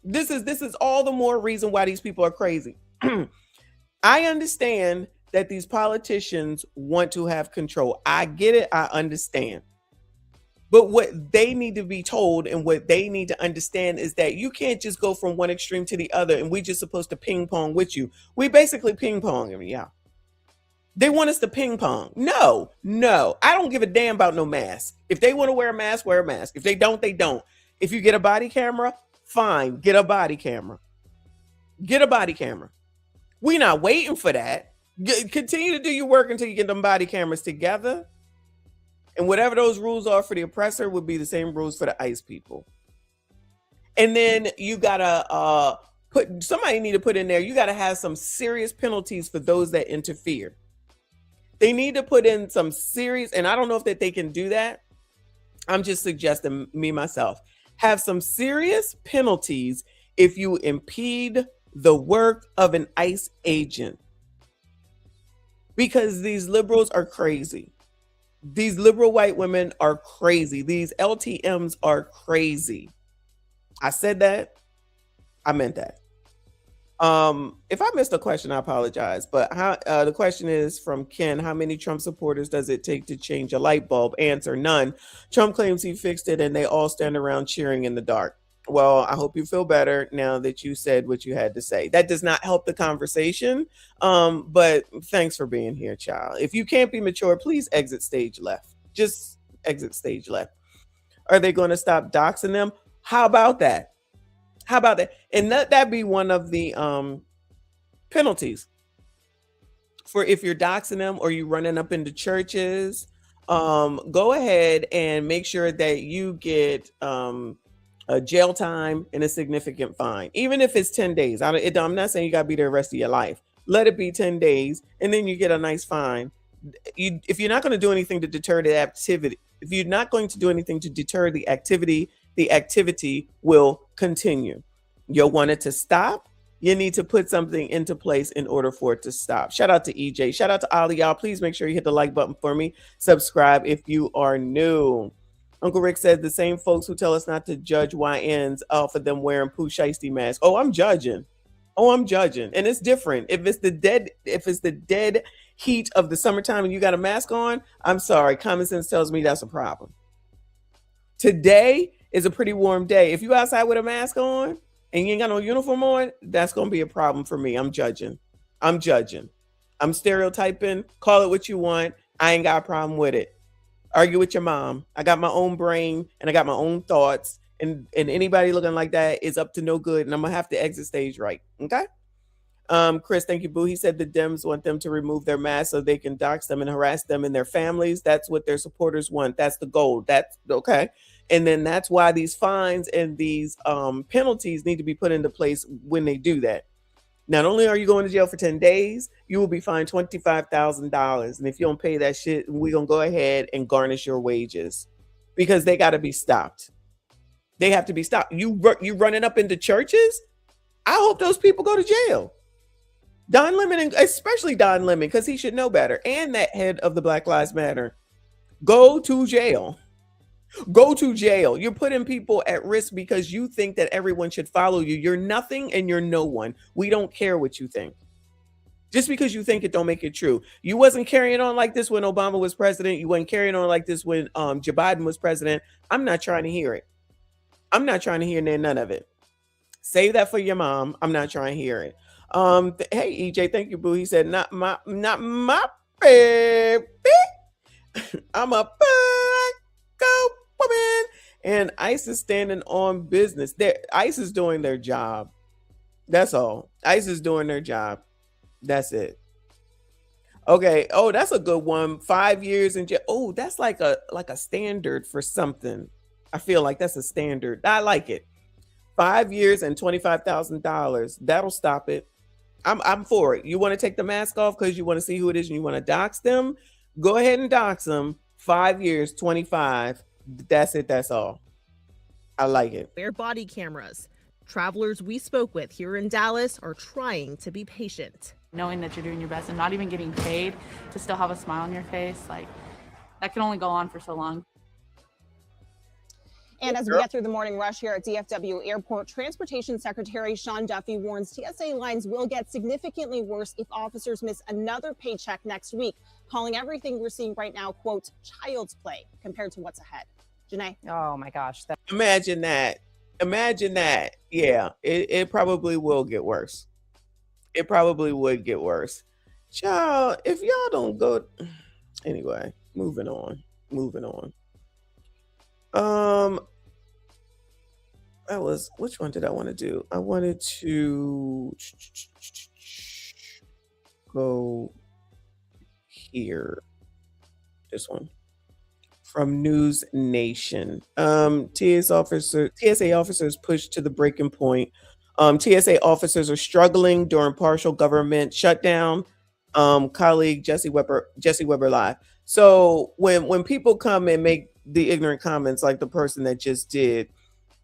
This is all the more reason why these people are crazy. I understand that these politicians want to have control. I get it. I understand. But what they need to be told and what they need to understand is that you can't just go from one extreme to the other and we just supposed to ping pong with you. We basically ping pong, y'all. They want us to ping pong. No. I don't give a damn about no mask. If they want to wear a mask, wear a mask. If they don't, they don't. If you get a body camera, fine. Get a body camera. Get a body camera. We're not waiting for that. Continue to do your work until you get them body cameras together. And whatever those rules are for the oppressor would be the same rules for the ICE people. And then you gotta somebody need to put in there, you gotta have some serious penalties for those that interfere. They need to put in some serious, and I don't know if that they can do that. I'm just suggesting myself. Have some serious penalties if you impede the work of an ICE agent. Because these liberals are crazy. These liberal white women are crazy. These LTMs are crazy. I said that. I meant that. If I missed a question, I apologize. But the question is from Ken: how many Trump supporters does it take to change a light bulb? Answer: none. Trump claims he fixed it, and they all stand around cheering in the dark. Well, I hope you feel better now that you said what you had to say. That does not help the conversation. But thanks for being here, child. If you can't be mature, please exit stage left. Just exit stage left. Are they going to stop doxing them? How about that? How about that? And that be one of the penalties for if you're doxing them or you running up into churches. Go ahead and make sure that you get a jail time and a significant fine, even if it's 10 days. I'm not saying you got to be there the rest of your life. Let it be 10 days, and then you get a nice fine. If you're not going to do anything to deter the activity, if you're not going to do anything to deter the activity will continue. You'll want it to stop. You need to put something into place in order for it to stop. Shout out to EJ. Shout out to all of y'all. Please make sure you hit the like button for me. Subscribe if you are new. Uncle Rick said the same folks who tell us not to judge YNs for them wearing Pooh Shiesty masks. Oh, I'm judging. And it's different. If it's the dead heat of the summertime and you got a mask on, I'm sorry. Common sense tells me that's a problem. Today is a pretty warm day. If you outside with a mask on and you ain't got no uniform on, that's going to be a problem for me. I'm judging. I'm stereotyping. Call it what you want. I ain't got a problem with it. Argue with your mom. I got my own brain and I got my own thoughts. And anybody looking like that is up to no good. And I'm going to have to exit stage right. Okay? Chris, thank you, Boo. He said the Dems want them to remove their masks so they can dox them and harass them and their families. That's what their supporters want. That's the goal. That's okay. And then that's why these fines and these penalties need to be put into place when they do that. Not only are you going to jail for 10 days, you will be fined $25,000. And if you don't pay that shit, we're going to go ahead and garnish your wages because they got to be stopped. They have to be stopped. You running up into churches? I hope those people go to jail. Don Lemon, especially Don Lemon, because he should know better. And that head of the Black Lives Matter. Go to jail. Go to jail. You're putting people at risk because you think that everyone should follow you. You're nothing and you're no one. We don't care what you think. Just because you think it don't make it true. You wasn't carrying on like this when Obama was president. You wasn't carrying on like this when Joe Biden was president. I'm not trying to hear it. I'm not trying to hear none of it. Save that for your mom. I'm not trying to hear it. Hey EJ, thank you, boo. He said, not my baby. I'm a go woman. And ICE is standing on business. ICE is doing their job. That's all. ICE is doing their job. That's it. Okay. Oh, that's a good one. 5 years in jail. Oh, that's like a standard for something. I feel like that's a standard. I like it. 5 years and $25,000. That'll stop it. I'm for it. You want to take the mask off because you want to see who it is and you want to dox them? Go ahead and dox them. 5 years, 25. That's it. That's all. I like it. Wear body cameras. Travelers we spoke with here in Dallas are trying to be patient. Knowing that you're doing your best and not even getting paid to still have a smile on your face, like that can only go on for so long. And as we get through the morning rush here at DFW Airport, Transportation Secretary Sean Duffy warns TSA lines will get significantly worse if officers miss another paycheck next week, calling everything we're seeing right now, quote, child's play compared to what's ahead. Janae? Oh my gosh. Imagine that. Imagine that. Yeah, it probably will get worse. It probably would get worse. Child, if y'all don't go... Anyway, moving on. That was, which one did I want to do? I wanted to go here. This one. From News Nation. TSA officers pushed to the breaking point. TSA officers are struggling during partial government shutdown. Colleague Jesse Weber Live. So when people come and make the ignorant comments like the person that just did,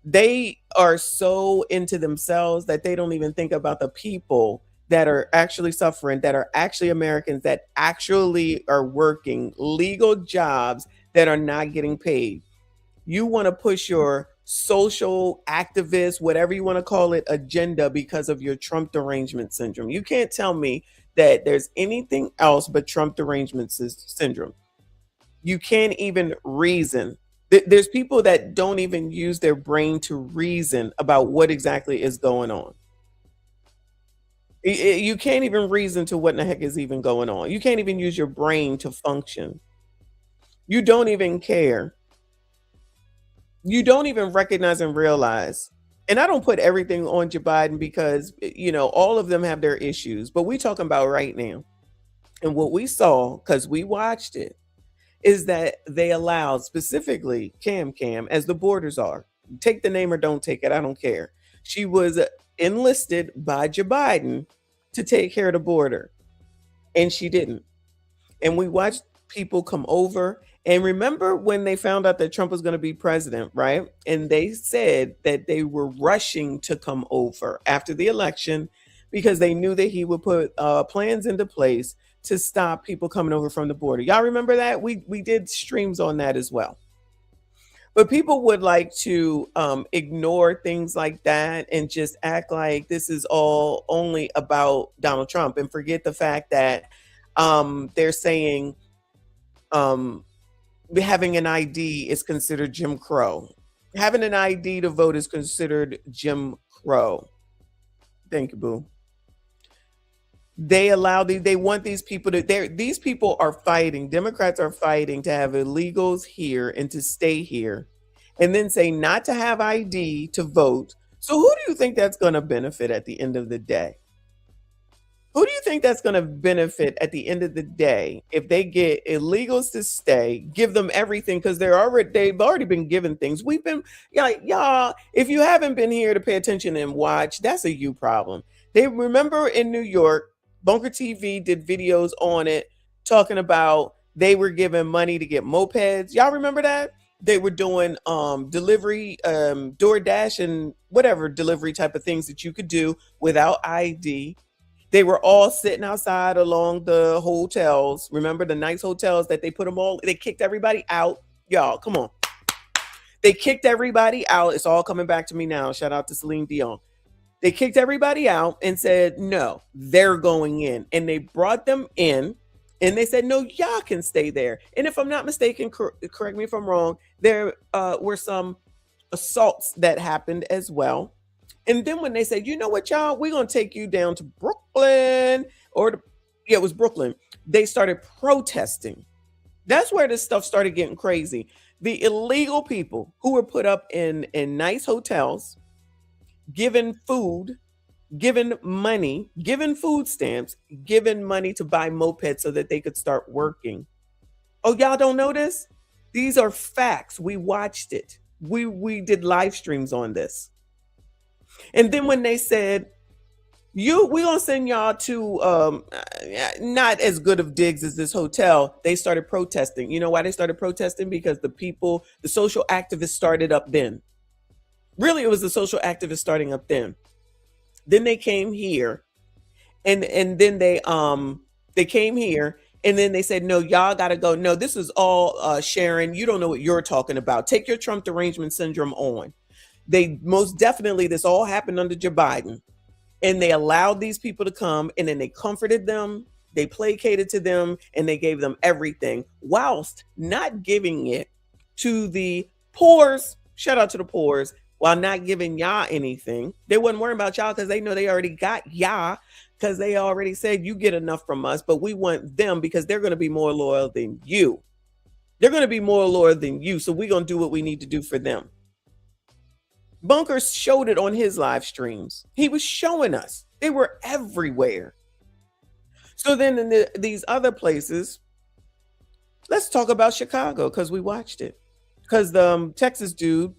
they are so into themselves that they don't even think about the people that are actually suffering, that are actually Americans, that actually are working legal jobs that are not getting paid. You want to push your social activist, whatever you want to call it, agenda because of your Trump derangement syndrome. You can't tell me that there's anything else but Trump derangement syndrome. You can't even reason. There's people that don't even use their brain to reason about what exactly is going on. You can't even reason to what in the heck is even going on. You can't even use your brain to function. You don't even care. You don't even recognize and realize. And I don't put everything on Joe Biden because, all of them have their issues. But we're talking about right now. And what we saw, because we watched it, is that they allowed specifically Cam, as the borders are. Take the name or don't take it. I don't care. She was enlisted by Joe Biden to take care of the border. And she didn't. And we watched people come over. And remember when they found out that Trump was going to be president, right? And they said that they were rushing to come over after the election because they knew that he would put plans into place to stop people coming over from the border. Y'all remember that? We did streams on that as well. But people would like to ignore things like that and just act like this is all only about Donald Trump and forget the fact that they're saying having an ID is considered Jim Crow. Having an ID to vote is considered Jim Crow. Thank you, boo. They want these people these people are fighting. Democrats are fighting to have illegals here and to stay here and then say not to have ID to vote. So who do you think that's going to benefit at the end of the day? Who do you think that's going to benefit at the end of the day if they get illegals to stay, give them everything because they've already been given things. We've been y'all, if you haven't been here to pay attention and watch, that's a you problem. They remember in New York, Bunker TV did videos on it talking about they were giving money to get mopeds. Y'all remember that? They were doing delivery, DoorDash and whatever delivery type of things that you could do without ID. They were all sitting outside along the hotels. Remember the nice hotels that they put them all, they kicked everybody out. Y'all, come on. They kicked everybody out. It's all coming back to me now. Shout out to Celine Dion. They kicked everybody out and said, no, they're going in. And they brought them in and they said, no, y'all can stay there. And if I'm not mistaken, correct me if I'm wrong, there were some assaults that happened as well. And then when they said, you know what, y'all, we're going to take you down to Brooklyn, it was Brooklyn. They started protesting. That's where this stuff started getting crazy. The illegal people who were put up in nice hotels, given food, given money, given food stamps, given money to buy mopeds so that they could start working. Oh, y'all don't know this? These are facts. We watched it. We did live streams on this. And then when they said, we're gonna send y'all to not as good of digs as this hotel, they started protesting. You know why they started protesting? Because the social activists started up then. Really, it was the social activists starting up then. Then they came here, and then they came here, and then they said, no, y'all gotta go. No, this is all Sharon. You don't know what you're talking about. Take your Trump derangement syndrome on. They most definitely, this all happened under Joe Biden. And they allowed these people to come, and then they comforted them, they placated to them, and they gave them everything, whilst not giving it to the poors. Shout out to the poors, while not giving y'all anything. They wasn't worrying about y'all because they know they already got y'all, because they already said you get enough from us, but we want them because they're going to be more loyal than you. They're going to be more loyal than you, so we're going to do what we need to do for them. Bunker showed it on his live streams. He was showing us. They were everywhere. So then in these other places, let's talk about Chicago, because we watched it. Because the Texas dude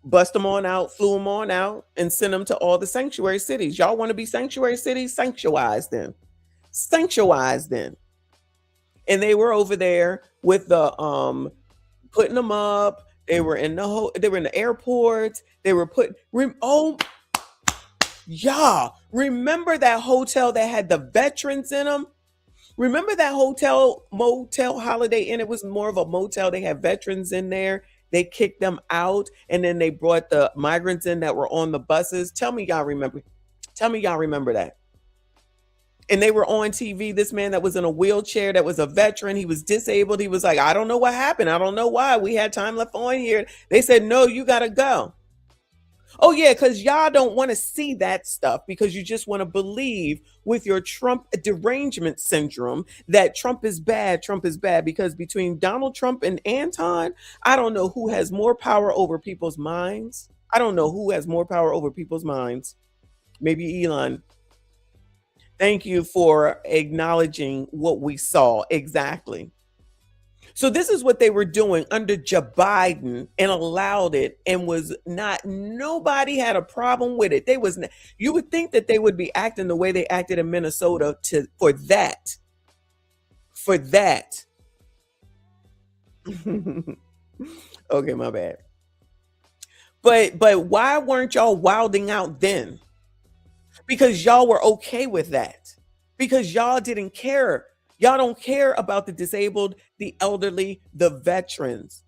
bust them on out, flew them on out, and sent them to all the sanctuary cities. Y'all want to be sanctuary cities? Sanctuarize them. Sanctuarize them. And they were over there with the putting them up. They were in the airports. They were y'all remember that hotel that had the veterans in them? Remember that motel Holiday Inn? It was more of a motel. They had veterans in there. They kicked them out, and then they brought the migrants in that were on the buses. Tell me y'all remember. Tell me y'all remember that. And they were on TV. This man that was in a wheelchair, that was a veteran, he was disabled. He was like, I don't know what happened. I don't know why. We had time left on here. They said, no, you got to go. Oh, yeah, because y'all don't want to see that stuff, because you just want to believe with your Trump derangement syndrome that Trump is bad. Trump is bad, because between Donald Trump and Anton, I don't know who has more power over people's minds. I don't know who has more power over people's minds. Maybe Elon. Thank you for acknowledging what we saw. Exactly. So this is what they were doing under Joe Biden, and allowed it, and nobody had a problem with it. You would think that they would be acting the way they acted in Minnesota for that. Okay, my bad. But why weren't y'all wilding out then? Because y'all were okay with that. Because y'all didn't care. Y'all don't care about the disabled, the elderly, the veterans.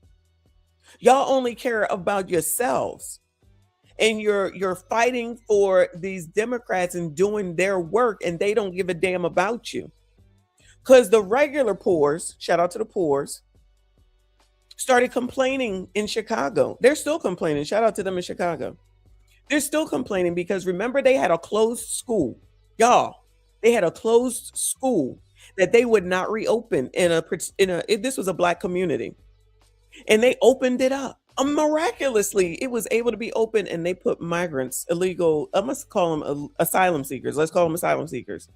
Y'all only care about yourselves. And you're fighting for these Democrats and doing their work, and they don't give a damn about you. Because the regular poors, shout out to the poors, started complaining in Chicago. They're still complaining. Shout out to them in Chicago. They're still complaining because remember, they had a closed school. Y'all, they had a closed school that they would not reopen this was a Black community. And they opened it up. Miraculously, it was able to be open, and they put migrants, illegal, I must call them asylum seekers. Let's call them asylum seekers.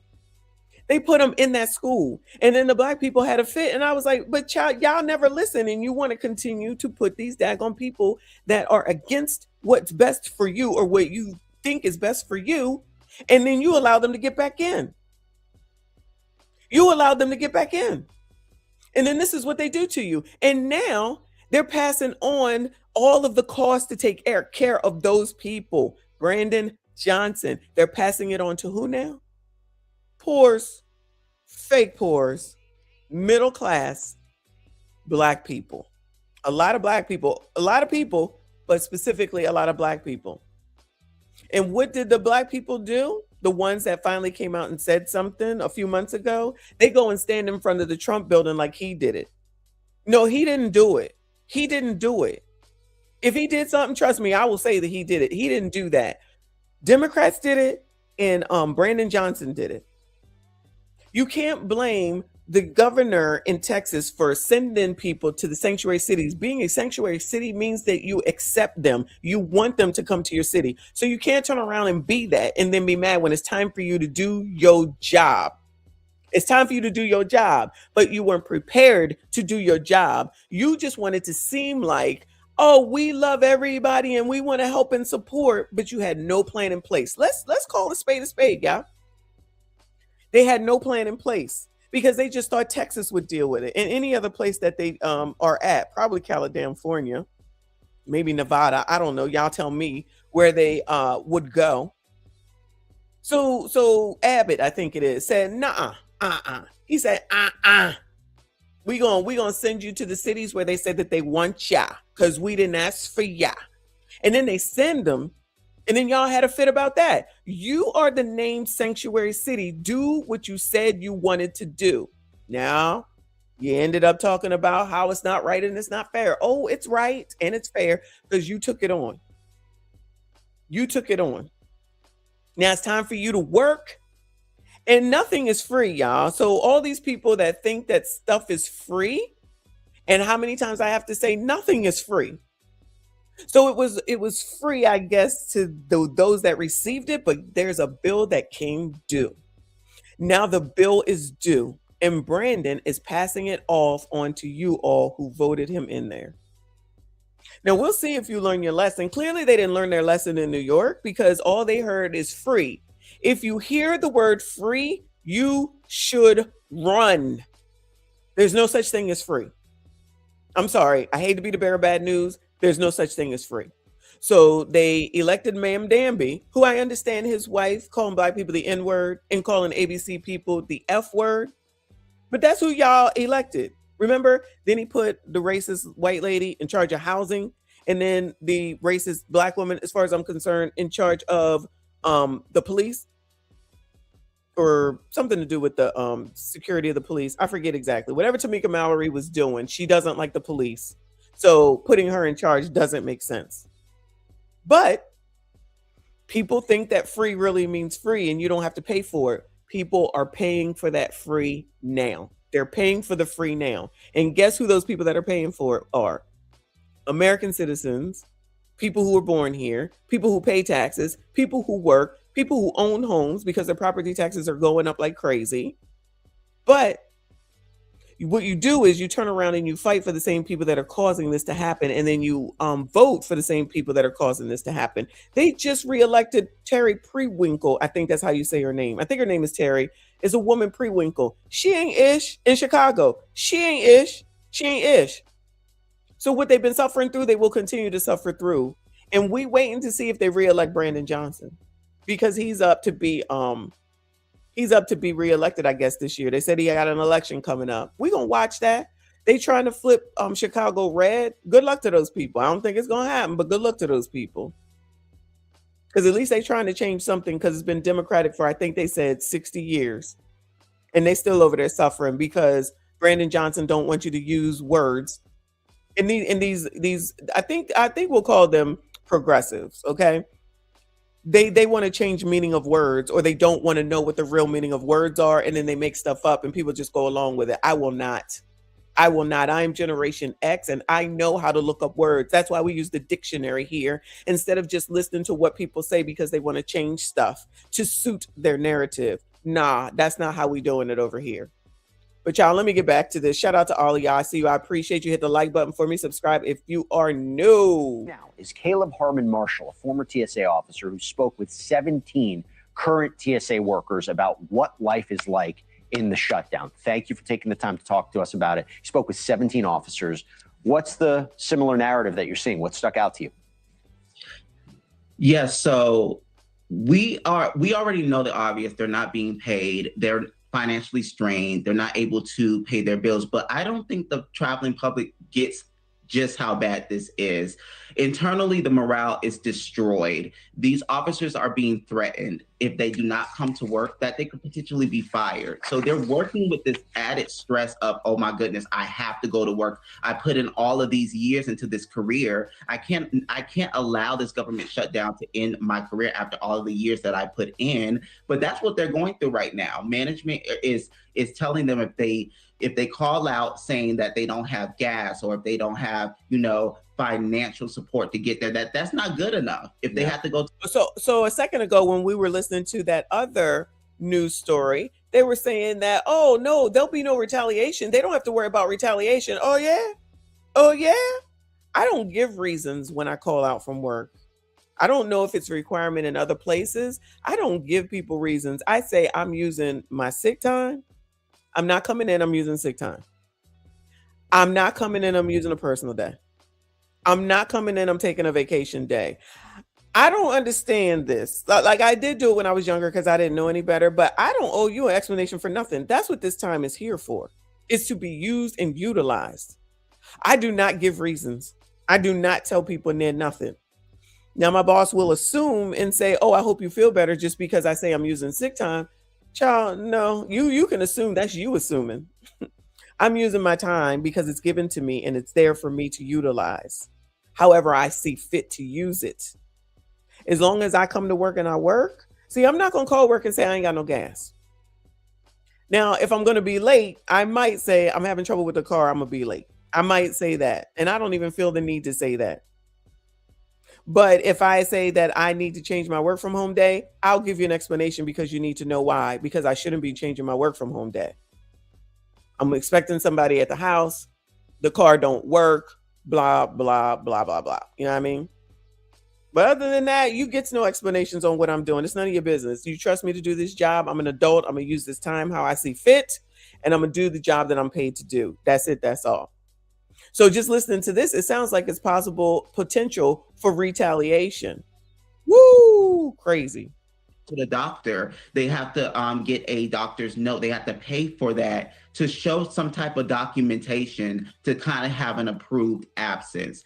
They put them in that school, and then the Black people had a fit. And I was like, but y'all never listen, and you want to continue to put these daggone people that are against what's best for you, or what you think is best for you, and then you allow them to get back in. You allowed them to get back in. And then this is what they do to you. And now they're passing on all of the costs to take care of those people. Brandon Johnson, they're passing it on to who now? Poors, fake poors, middle class, Black people. A lot of black people, but specifically a lot of black people. And what did the black people do? The ones that finally came out and said something a few months ago, they go and stand in front of the Trump building like he did it. No, he didn't do it. He didn't do it. If he did something, trust me, I will say that he did it. He didn't do that. Democrats did it, and Brandon Johnson did it. You can't blame the governor in Texas for sending people to the sanctuary cities. Being a sanctuary city means that you accept them. You want them to come to your city. So you can't turn around and be that and then be mad when it's time for you to do your job. It's time for you to do your job, but you weren't prepared to do your job. You just wanted to seem like, oh, we love everybody and we want to help and support, but you had no plan in place. Let's call a spade, y'all. They had no plan in place because they just thought Texas would deal with it. And any other place that they are at, probably California, maybe Nevada, I don't know. Y'all tell me where they would go. So Abbott, I think it is, said, nah, He said, we gonna send you to the cities where they said that they want ya, because we didn't ask for ya. And then they send them. And then y'all had a fit about that. You are the named sanctuary city. Do what you said you wanted to do. Now, you ended up talking about how it's not right and it's not fair. Oh, it's right and it's fair because you took it on. You took it on. Now it's time for you to work. And nothing is free, y'all. So all these people that think that stuff is free, and how many times I have to say nothing is free. So it was free, I guess, to those that received it, but there's a bill that came due. Now the bill is due, and Brandon is passing it off on to you all who voted him in there. Now we'll see if you learn your lesson. Clearly they didn't learn their lesson in New York because all they heard is free. If you hear the word free, you should run. There's no such thing as free. I'm sorry. I hate to be the bearer of bad news. There's no such thing as free. So they elected Ma'am Danby, who I understand his wife calling black people the N-word and calling ABC people the F-word. But that's who y'all elected. Remember? Then he put the racist white lady in charge of housing, and then the racist black woman, as far as I'm concerned, in charge of the police, or something to do with the security of the police. I forget exactly. Whatever Tamika Mallory was doing, she doesn't like the police. So putting her in charge doesn't make sense. But people think that free really means free and you don't have to pay for it. People are paying for that free now. They're paying for the free now. And guess who those people that are paying for it are? American citizens, people who were born here, people who pay taxes, people who work, people who own homes because their property taxes are going up like crazy. But what you do is you turn around and you fight for the same people that are causing this to happen, and then you vote for the same people that are causing this to happen. They just reelected Terry Prewinkle. I think that's how you say her name. I think her name is Terry. It's a woman, Prewinkle. She ain't ish in Chicago. She ain't ish. She ain't ish. So what they've been suffering through, they will continue to suffer through. And we waiting to see if they reelect Brandon Johnson, because he's up to be reelected, I guess, this year. They said he got an election coming up. We're going to watch that. They trying to flip Chicago red. Good luck to those people. I don't think it's going to happen, but good luck to those people. Because at least they trying to change something, because it's been Democratic for, I think they said 60 years. And they still over there suffering because Brandon Johnson don't want you to use words. And these I think we'll call them progressives, okay? They want to change meaning of words, or they don't want to know what the real meaning of words are, and then they make stuff up and people just go along with it. I will not. I am Generation X, and I know how to look up words. That's why we use the dictionary here instead of just listening to what people say because they want to change stuff to suit their narrative. Nah, that's not how we doing it over here. But y'all, let me get back to this. Shout out to all of y'all. I see you. I appreciate you. Hit the like button for me. Subscribe if you are new. Now is Caleb Harmon Marshall, a former TSA officer who spoke with 17 current TSA workers about what life is like in the shutdown. Thank you for taking the time to talk to us about it. He spoke with 17 officers. What's the similar narrative that you're seeing? What stuck out to you? Yes, so we already know the obvious. They're not being paid. They're financially strained. They're not able to pay their bills. But I don't think the traveling public gets just how bad this is. Internally, the morale is destroyed. These officers are being threatened if they do not come to work, that they could potentially be fired. So they're working with this added stress of, oh my goodness, I have to go to work. I put in all of these years into this career. I can't allow this government shutdown to end my career after all of the years that I put in. But that's what they're going through right now. Management is telling them if they call out saying that they don't have gas, or if they don't have, financial support to get there, that's not good enough. If they have to go. So a second ago, when we were listening to that other news story, they were saying that, oh no, there'll be no retaliation. They don't have to worry about retaliation. Oh yeah. I don't give reasons when I call out from work. I don't know if it's a requirement in other places. I don't give people reasons. I say I'm using my sick time. I'm not coming in, I'm using sick time. I'm not coming in, I'm using a personal day. I'm not coming in, I'm taking a vacation day. I don't understand this. Like I did do it when I was younger because I didn't know any better, but I don't owe you an explanation for nothing. That's what this time is here for. It's to be used and utilized. I do not give reasons. I do not tell people near nothing. Now my boss will assume and say, oh, I hope you feel better just because I say I'm using sick time. Child, no, you can assume that's you assuming. I'm using my time because it's given to me and it's there for me to utilize however I see fit to use it. As long as I come to work and I work, see, I'm not going to call work and say I ain't got no gas. Now, if I'm going to be late, I might say I'm having trouble with the car, I'm going to be late. I might say that, and I don't even feel the need to say that. But if I say that I need to change my work from home day, I'll give you an explanation because you need to know why, because I shouldn't be changing my work from home day. I'm expecting somebody at the house, the car don't work, blah, blah, blah, blah, blah. You know what I mean? But other than that, you get no explanations on what I'm doing. It's none of your business. You trust me to do this job. I'm an adult. I'm going to use this time how I see fit, and I'm going to do the job that I'm paid to do. That's it. That's all. So just listening to this, it sounds like it's potential for retaliation. Woo! Crazy. To the doctor, they have to get a doctor's note. They have to pay for that to show some type of documentation to kind of have an approved absence.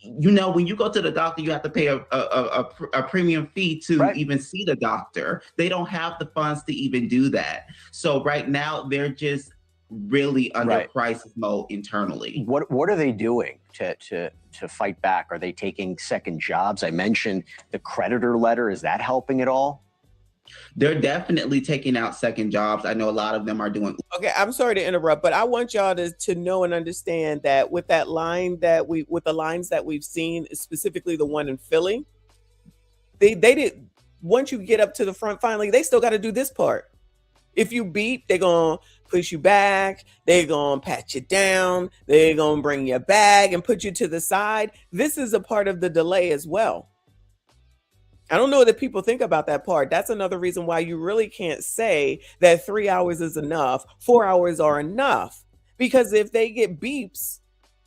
When you go to the doctor, you have to pay a premium fee to even see the doctor. They don't have the funds to even do that. So right now, they're just really under crisis mode internally. What are they doing to fight back? Are they taking second jobs? I mentioned the creditor letter. Is that helping at all? They're definitely taking out second jobs. I know a lot of them are doing. Okay, I'm sorry to interrupt, but I want y'all to know and understand that with the lines that we've seen, specifically the one in Philly, they did. Once you get up to the front, finally, they still got to do this part. If you beep, they're gonna push you back. They're gonna pat you down. They're gonna bring your bag and put you to the side. This is a part of the delay as well. I don't know that people think about that part. That's another reason why you really can't say that 3 hours is enough, 4 hours are enough. Because if they get beeps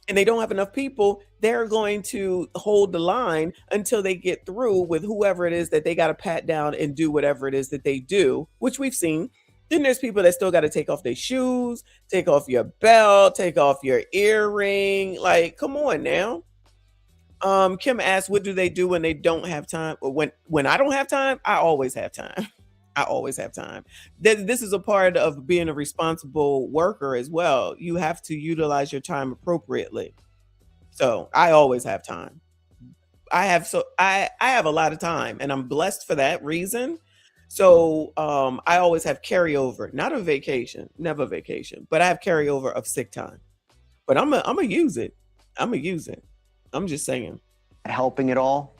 and they don't have enough people, they're going to hold the line until they get through with whoever it is that they got to pat down and do whatever it is that they do, which we've seen. Then there's people that still got to take off their shoes, take off your belt, take off your earring. Like, come on now. Kim asked, what do they do when they don't have time? When I don't have time, I always have time. I always have time. This is a part of being a responsible worker as well. You have to utilize your time appropriately. So I always have time. I have a lot of time, and I'm blessed for that reason. So I always have carryover, not a vacation, never vacation, but I have carryover of sick time. But I'm gonna use it. I'm gonna use it. I'm just saying. Helping at all?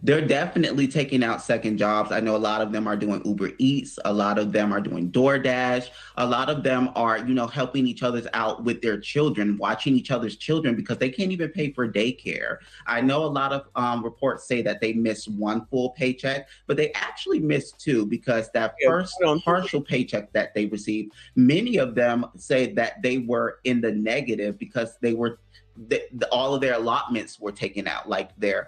They're definitely taking out second jobs. I know a lot of them are doing Uber Eats. A lot of them are doing DoorDash. A lot of them are, helping each other out with their children, watching each other's children because they can't even pay for daycare. I know a lot of reports say that they miss one full paycheck, but they actually missed two because that first partial paycheck that they received, many of them say that they were in the negative because they were all of their allotments were taken out, like their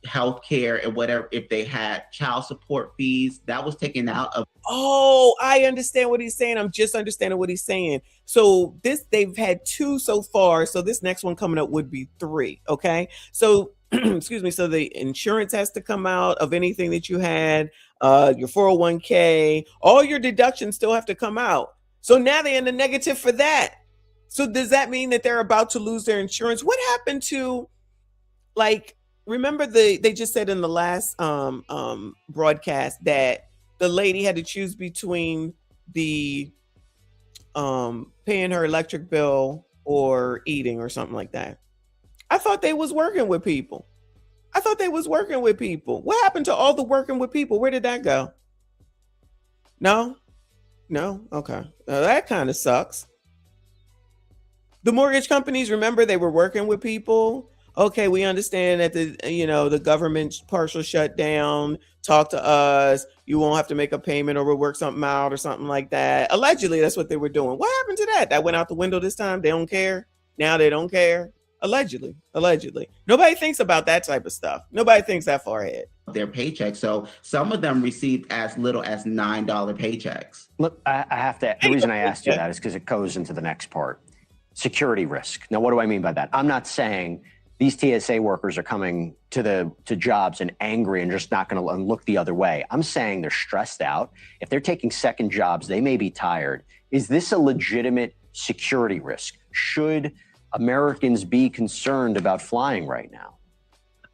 health care and whatever, if they had child support fees, that was taken out of. Oh, I understand what he's saying. I'm just understanding what he's saying. So they've had 2 so far. So this next one coming up would be 3. Okay. So excuse me. So the insurance has to come out of anything that you had, your 401k, all your deductions still have to come out. So now they're in the negative for that. So does that mean that they're about to lose their insurance? What happened to, like, remember they just said in the last broadcast that the lady had to choose between the paying her electric bill or eating or something like that. I thought they was working with people. What happened to all the working with people? Where did that go? No? Okay. That kind of sucks. The mortgage companies, remember, they were working with people. Okay, we understand that the government partial shutdown, talk to us, you won't have to make a payment or we'll work something out or something like that. Allegedly, that's what they were doing. What happened to that? That went out the window this time? They don't care? Now they don't care? Allegedly. Nobody thinks about that type of stuff. Nobody thinks that far ahead. Their paycheck. So some of them received as little as $9 paychecks. Look, I have to, the reason I asked you that is because it goes into the next part. Security risk. Now, what do I mean by that? I'm not saying these TSA workers are coming to jobs and angry and just not going to look the other way. I'm saying they're stressed out. If they're taking second jobs, they may be tired. Is this a legitimate security risk? Should Americans be concerned about flying right now?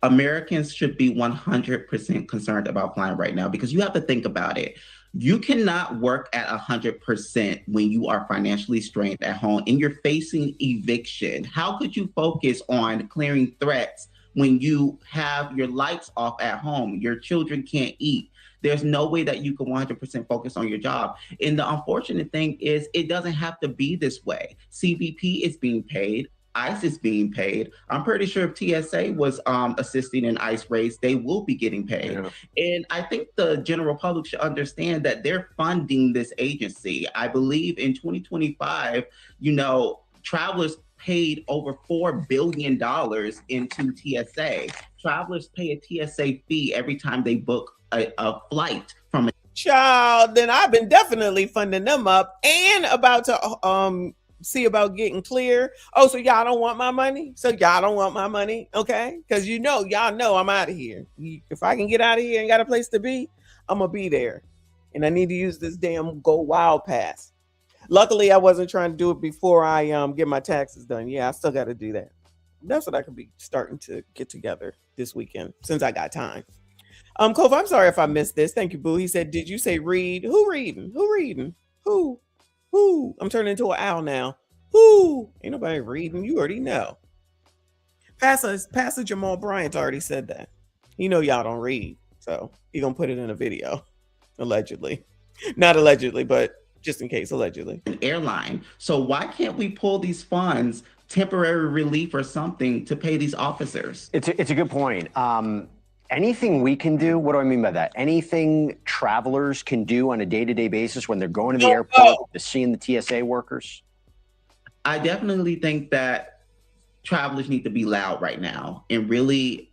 Americans should be 100% concerned about flying right now, because you have to think about it. You cannot work at 100% when you are financially strained at home and you're facing eviction. How could you focus on clearing threats when you have your lights off at home? Your children can't eat. There's no way that you can 100% focus on your job. And the unfortunate thing is it doesn't have to be this way. CBP is being paid. ICE is being paid. I'm pretty sure if TSA was assisting in ICE raids, they will be getting paid. Yeah. And I think the general public should understand that they're funding this agency. I believe in 2025, travelers paid over $4 billion into TSA. Travelers pay a TSA fee every time they book a flight from a child. Then I've been definitely funding them up and about to see about getting clear. Oh, so y'all don't want my money? Okay? Because y'all know I'm out of here. If I can get out of here and got a place to be, I'm gonna be there. And I need to use this damn Go Wild Pass. Luckily, I wasn't trying to do it before I get my taxes done. Yeah, I still got to do that. That's what I could be starting to get together this weekend since I got time. Cove, I'm sorry if I missed this. Thank you, Boo. He said, did you say read? Who reading? Who? I'm turning into an owl now. Who? Ain't nobody reading. You already know. Pastor Jamal Bryant already said that. Y'all don't read. So he gonna put it in a video. Allegedly. Not allegedly, but just in case, allegedly. An airline. So why can't we pull these funds, temporary relief or something, to pay these officers? It's a good point. Anything we can do, what do I mean by that? Anything travelers can do on a day-to-day basis when they're going to the airport, to seeing the TSA workers? I definitely think that travelers need to be loud right now and really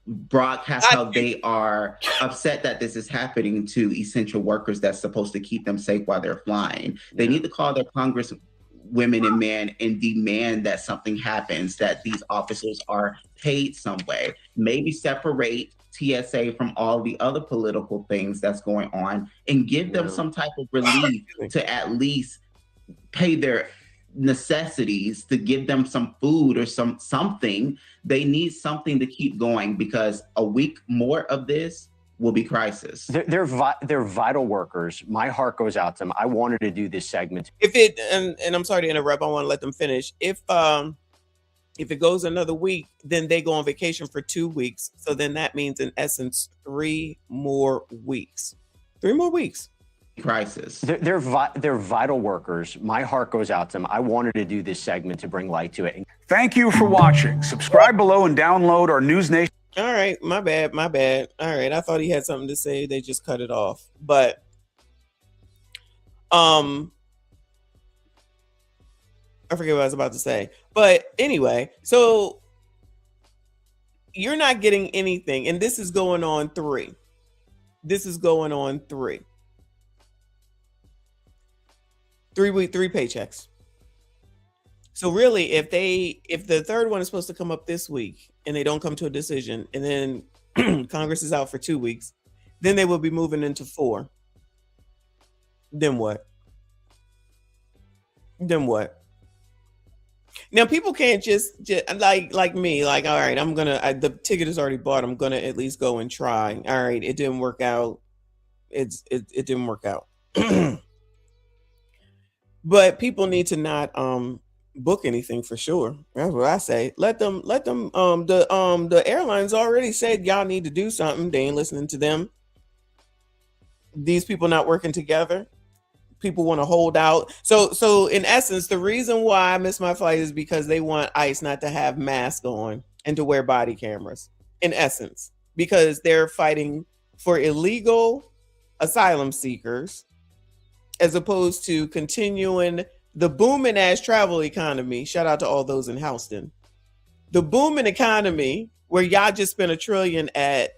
broadcast how they are upset that this is happening to essential workers that's supposed to keep them safe while they're flying. They need to call their Congress women and men and demand that something happens, that these officers are paid some way. Maybe separate TSA from all the other political things that's going on and give them some type of relief to at least pay their necessities, to give them some food or something. They need something to keep going, because a week more of this will be crisis. They're vital workers. My heart goes out to them. I wanted to do this segment. And I'm sorry to interrupt. I want to let them finish. If it goes another week, then they go on vacation for 2 weeks. So then that means, in essence, 3 more weeks. 3 more weeks. Crisis. They're vital workers. My heart goes out to them. I wanted to do this segment to bring light to it. Thank you for watching. Subscribe below and download our News Nation. All right, my bad. All right, I thought he had something to say. They just cut it off. But I forget what I was about to say. But anyway, so you're not getting anything. And this is going on 3. This is going on 3. 3 paychecks. So really, if the third one is supposed to come up this week and they don't come to a decision, and then Congress is out for 2 weeks, then they will be moving into 4. Then what? Then what? Now people can't just like me, like, all right, the ticket is already bought. I'm gonna at least go and try. All right, it didn't work out. It didn't work out. But people need to not book anything for sure. That's what I say. Let them the airlines already said y'all need to do something. They ain't listening to them. These people not working together. People want to hold out. So in essence, the reason why I missed my flight is because they want ICE not to have masks on and to wear body cameras. In essence, because they're fighting for illegal asylum seekers as opposed to continuing the booming ass travel economy. Shout out to all those in Houston. The booming economy where y'all just spent $1 trillion at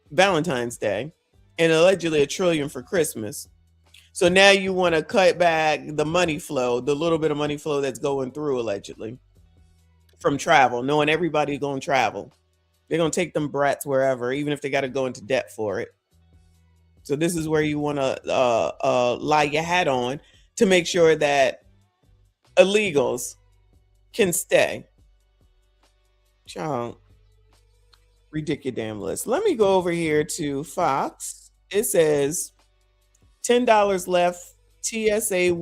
Valentine's Day and allegedly $1 trillion for Christmas. So now you want to cut back the money flow, the little bit of money flow that's going through allegedly from travel, knowing everybody's going to travel. They're going to take them brats wherever, even if they got to go into debt for it. So this is where you want to lie your hat on to make sure that illegals can stay. Child, ridiculous. Let me go over here to Fox. It says $10 left. TSA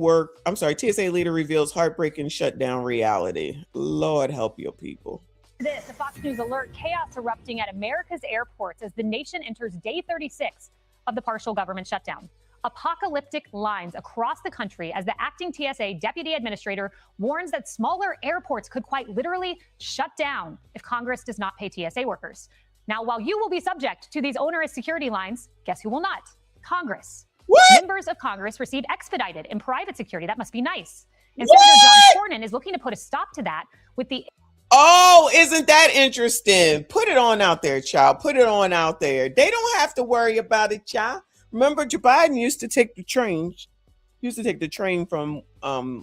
leader reveals heartbreaking shutdown reality. Lord help your people. This, a Fox News alert, chaos erupting at America's airports as the nation enters day 36 of the partial government shutdown. Apocalyptic lines across the country as the acting TSA deputy administrator warns that smaller airports could quite literally shut down if Congress does not pay TSA workers. Now, while you will be subject to these onerous security lines, guess who will not? Congress. What? Members of Congress receive expedited and private security. That must be nice. And Senator John Cornyn is looking to put a stop to that with the... Oh, isn't that interesting? Put it on out there, child. Put it on out there. They don't have to worry about it, child. Remember, Joe Biden used to take the train. From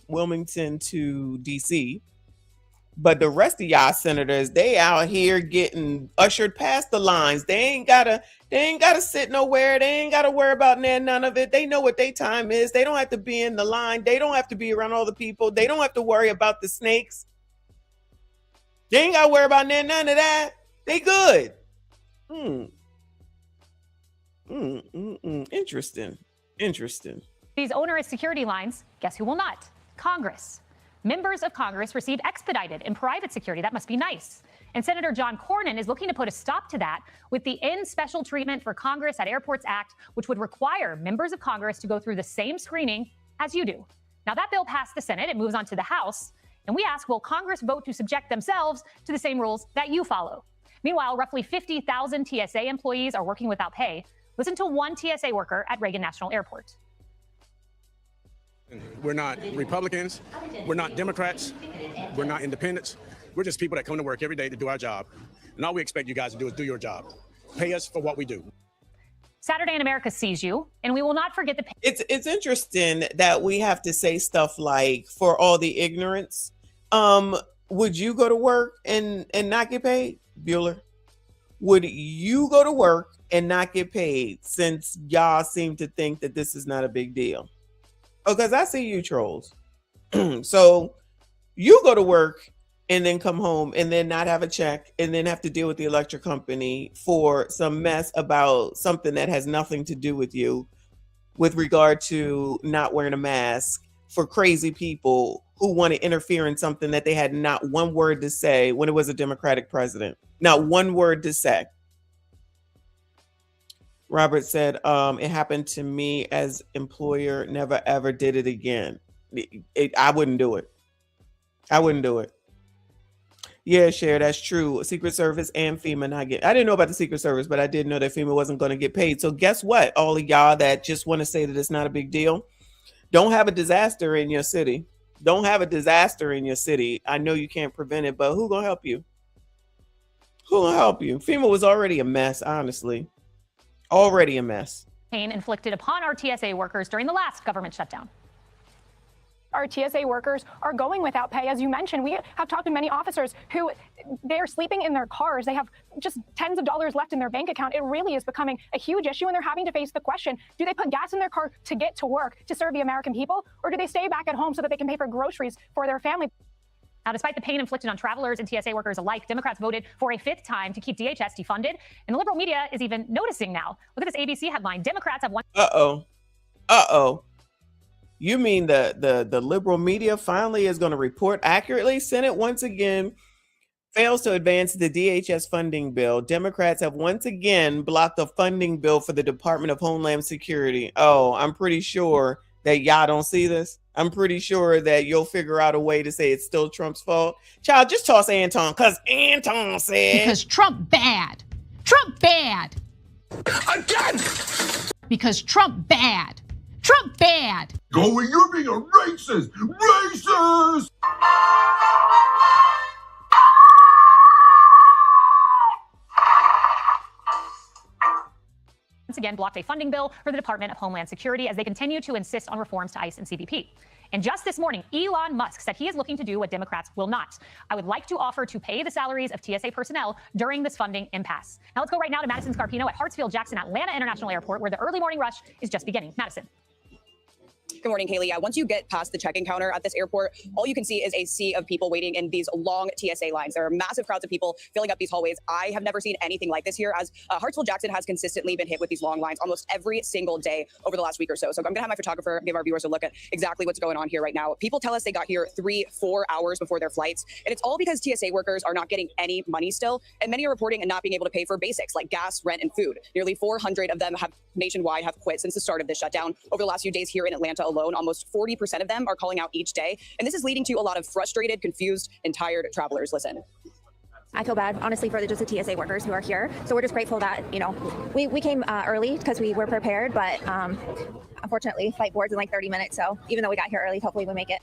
Wilmington to D.C. But the rest of y'all senators, they out here getting ushered past the lines. They ain't gotta sit nowhere. They ain't gotta worry about none of it. They know what their time is. They don't have to be in the line. They don't have to be around all the people. They don't have to worry about the snakes. They ain't gotta worry about none of that. They good. Interesting. These onerous security lines, guess who will not? Congress. Members of Congress receive expedited and private security. That must be nice. And Senator John Cornyn is looking to put a stop to that with the End Special Treatment for Congress at Airports Act, which would require members of Congress to go through the same screening as you do. Now, that bill passed the Senate. It moves on to the House. And we ask, will Congress vote to subject themselves to the same rules that you follow? Meanwhile, roughly 50,000 TSA employees are working without pay. Listen to one TSA worker at Reagan National Airport. We're not Republicans. We're not Democrats. We're not independents. We're just people that come to work every day to do our job. And all we expect you guys to do is do your job. Pay us for what we do. Saturday in America sees you, and we will not forget the... It's interesting that we have to say stuff like, for all the ignorance, would you go to work and not get paid, Bueller? Would you go to work and not get paid, since y'all seem to think that this is not a big deal? Oh, because I see you trolls. So you go to work and then come home and then not have a check and then have to deal with the electric company for some mess about something that has nothing to do with you, with regard to not wearing a mask, for crazy people who want to interfere in something that they had not one word to say when it was a Democratic president. Not one word to say. Robert said, it happened to me as employer, never ever did it again. I wouldn't do it. I wouldn't do it. Yeah, Cher, that's true. Secret Service and FEMA not get. I didn't know about the Secret Service, but I did know that FEMA wasn't going to get paid. So guess what? All of y'all that just want to say that it's not a big deal, don't have a disaster in your city. Don't have a disaster in your city. I know you can't prevent it, but who gonna help you? Who'll help you? FEMA was already a mess, honestly. Already a mess. Pain inflicted upon our TSA workers during the last government shutdown. Our TSA workers are going without pay. As you mentioned, we have talked to many officers who they're sleeping in their cars. They have just tens of dollars left in their bank account. It really is becoming a huge issue, and they're having to face the question, do they put gas in their car to get to work to serve the American people, or do they stay back at home so that they can pay for groceries for their family? Now, despite the pain inflicted on travelers and TSA workers alike, Democrats voted for a fifth time to keep DHS defunded, and the liberal media is even noticing now. Look at this ABC headline. Democrats have won. Uh-oh. You mean the liberal media finally is going to report accurately? Senate once again fails to advance the DHS funding bill. Democrats have once again blocked the funding bill for the Department of Homeland Security. Oh, I'm pretty sure that y'all don't see this. I'm pretty sure that you'll figure out a way to say it's still Trump's fault. Child, just toss Anton, because Anton said... Because Trump bad. Trump bad. Again! Because Trump bad. Trump bad. Going, you're being a racist! Racist! Once again blocked a funding bill for the Department of Homeland Security as they continue to insist on reforms to ICE and CBP. And just this morning, Elon Musk said he is looking to do what Democrats will not. I would like to offer to pay the salaries of TSA personnel during this funding impasse. Now let's go right now to Madison Scarpino at Hartsfield-Jackson Atlanta International Airport, where the early morning rush is just beginning. Madison. Good morning, Kaylee. Once you get past the check-in counter at this airport, all you can see is a sea of people waiting in these long TSA lines. There are massive crowds of people filling up these hallways. I have never seen anything like this here, as Hartsfield-Jackson has consistently been hit with these long lines almost every single day over the last week or so. So I'm going to have my photographer give our viewers a look at exactly what's going on here right now. People tell us they got here 3-4 hours before their flights, and it's all because TSA workers are not getting any money still, and many are reporting and not being able to pay for basics like gas, rent, and food. Nearly 400 of them have nationwide have quit since the start of this shutdown. Over the last few days here in Atlanta alone, almost 40% of them are calling out each day. And this is leading to a lot of frustrated, confused, and tired travelers. Listen. I feel bad, honestly, for just the TSA workers who are here. So we're just grateful that, we came early because we were prepared, but unfortunately, flight boards in like 30 minutes. So even though we got here early, hopefully we make it.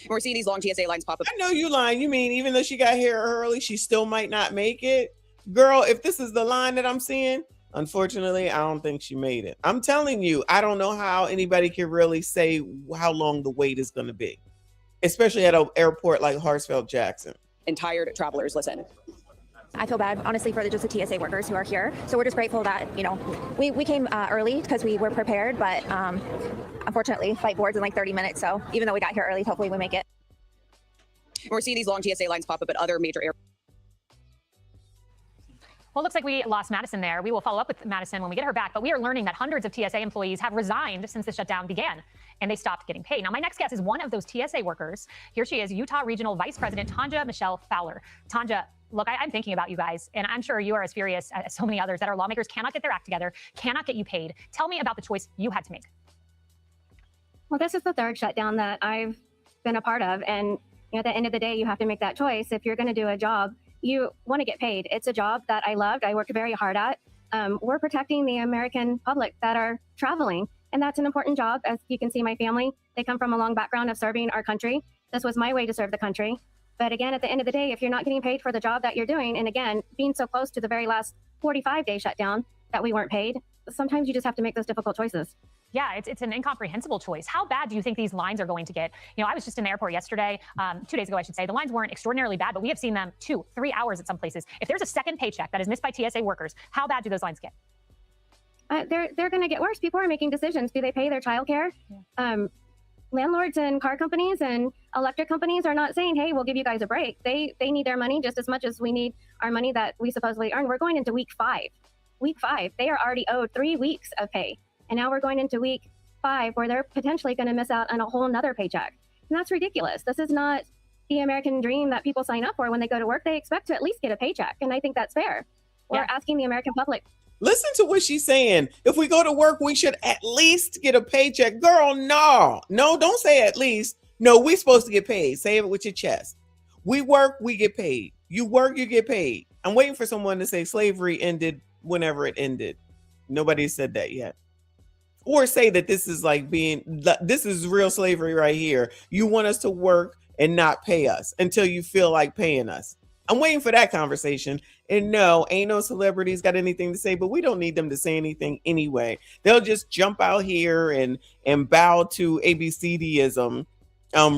We're seeing these long TSA lines pop up. I know you lying. You mean even though she got here early, she still might not make it? Girl, if this is the line that I'm seeing, unfortunately, I don't think she made it. I'm telling you, I don't know how anybody can really say how long the wait is going to be, especially at an airport like Hartsfield-Jackson. And tired travelers, listen. I feel bad, honestly, for just the TSA workers who are here. So we're just grateful that, we came early because we were prepared, but unfortunately, flight boards in like 30 minutes. So even though we got here early, hopefully we make it. We're seeing these long TSA lines pop up at other major airports. Well, it looks like we lost Madison there. We will follow up with Madison when we get her back, but we are learning that hundreds of TSA employees have resigned since the shutdown began, and they stopped getting paid. Now, my next guest is one of those TSA workers. Here she is, Utah Regional Vice President Tanja Michelle Fowler. Tanja, look, I'm thinking about you guys, and I'm sure you are as furious as so many others that our lawmakers cannot get their act together, cannot get you paid. Tell me about the choice you had to make. Well, this is the third shutdown that I've been a part of, and at the end of the day, you have to make that choice. If you're going to do a job, you want to get paid. It's a job that I loved. I worked very hard at. We're protecting the American public that are traveling, and that's an important job. As you can see, my family, they come from a long background of serving our country. This was my way to serve the country. But again, at the end of the day, if you're not getting paid for the job that you're doing, and again, being so close to the very last 45-day shutdown that we weren't paid, sometimes you just have to make those difficult choices. Yeah, it's an incomprehensible choice. How bad do you think these lines are going to get? I was just in the airport yesterday, 2 days ago, I should say. The lines weren't extraordinarily bad, but we have seen them 2-3 hours at some places. If there's a second paycheck that is missed by TSA workers, how bad do those lines get? They're going to get worse. People are making decisions. Do they pay their childcare? Yeah. Landlords and car companies and electric companies are not saying, hey, we'll give you guys a break. They need their money just as much as we need our money that we supposedly earn. We're going into week 5. Week 5, they are already owed 3 weeks of pay. And now we're going into week 5 where they're potentially going to miss out on a whole nother paycheck. And that's ridiculous. This is not the American dream that people sign up for when they go to work. They expect to at least get a paycheck. And I think that's fair. We're asking the American public. Listen to what she's saying. If we go to work, we should at least get a paycheck. Girl, no, don't say at least. No, we're supposed to get paid. Say it with your chest. We work, we get paid. You work, you get paid. I'm waiting for someone to say slavery ended whenever it ended. Nobody said that yet. Or say that this is this is real slavery right here. You want us to work and not pay us until you feel like paying us. I'm waiting for that conversation. And no, ain't no celebrities got anything to say, but we don't need them to say anything anyway. They'll just jump out here and bow to ABCDism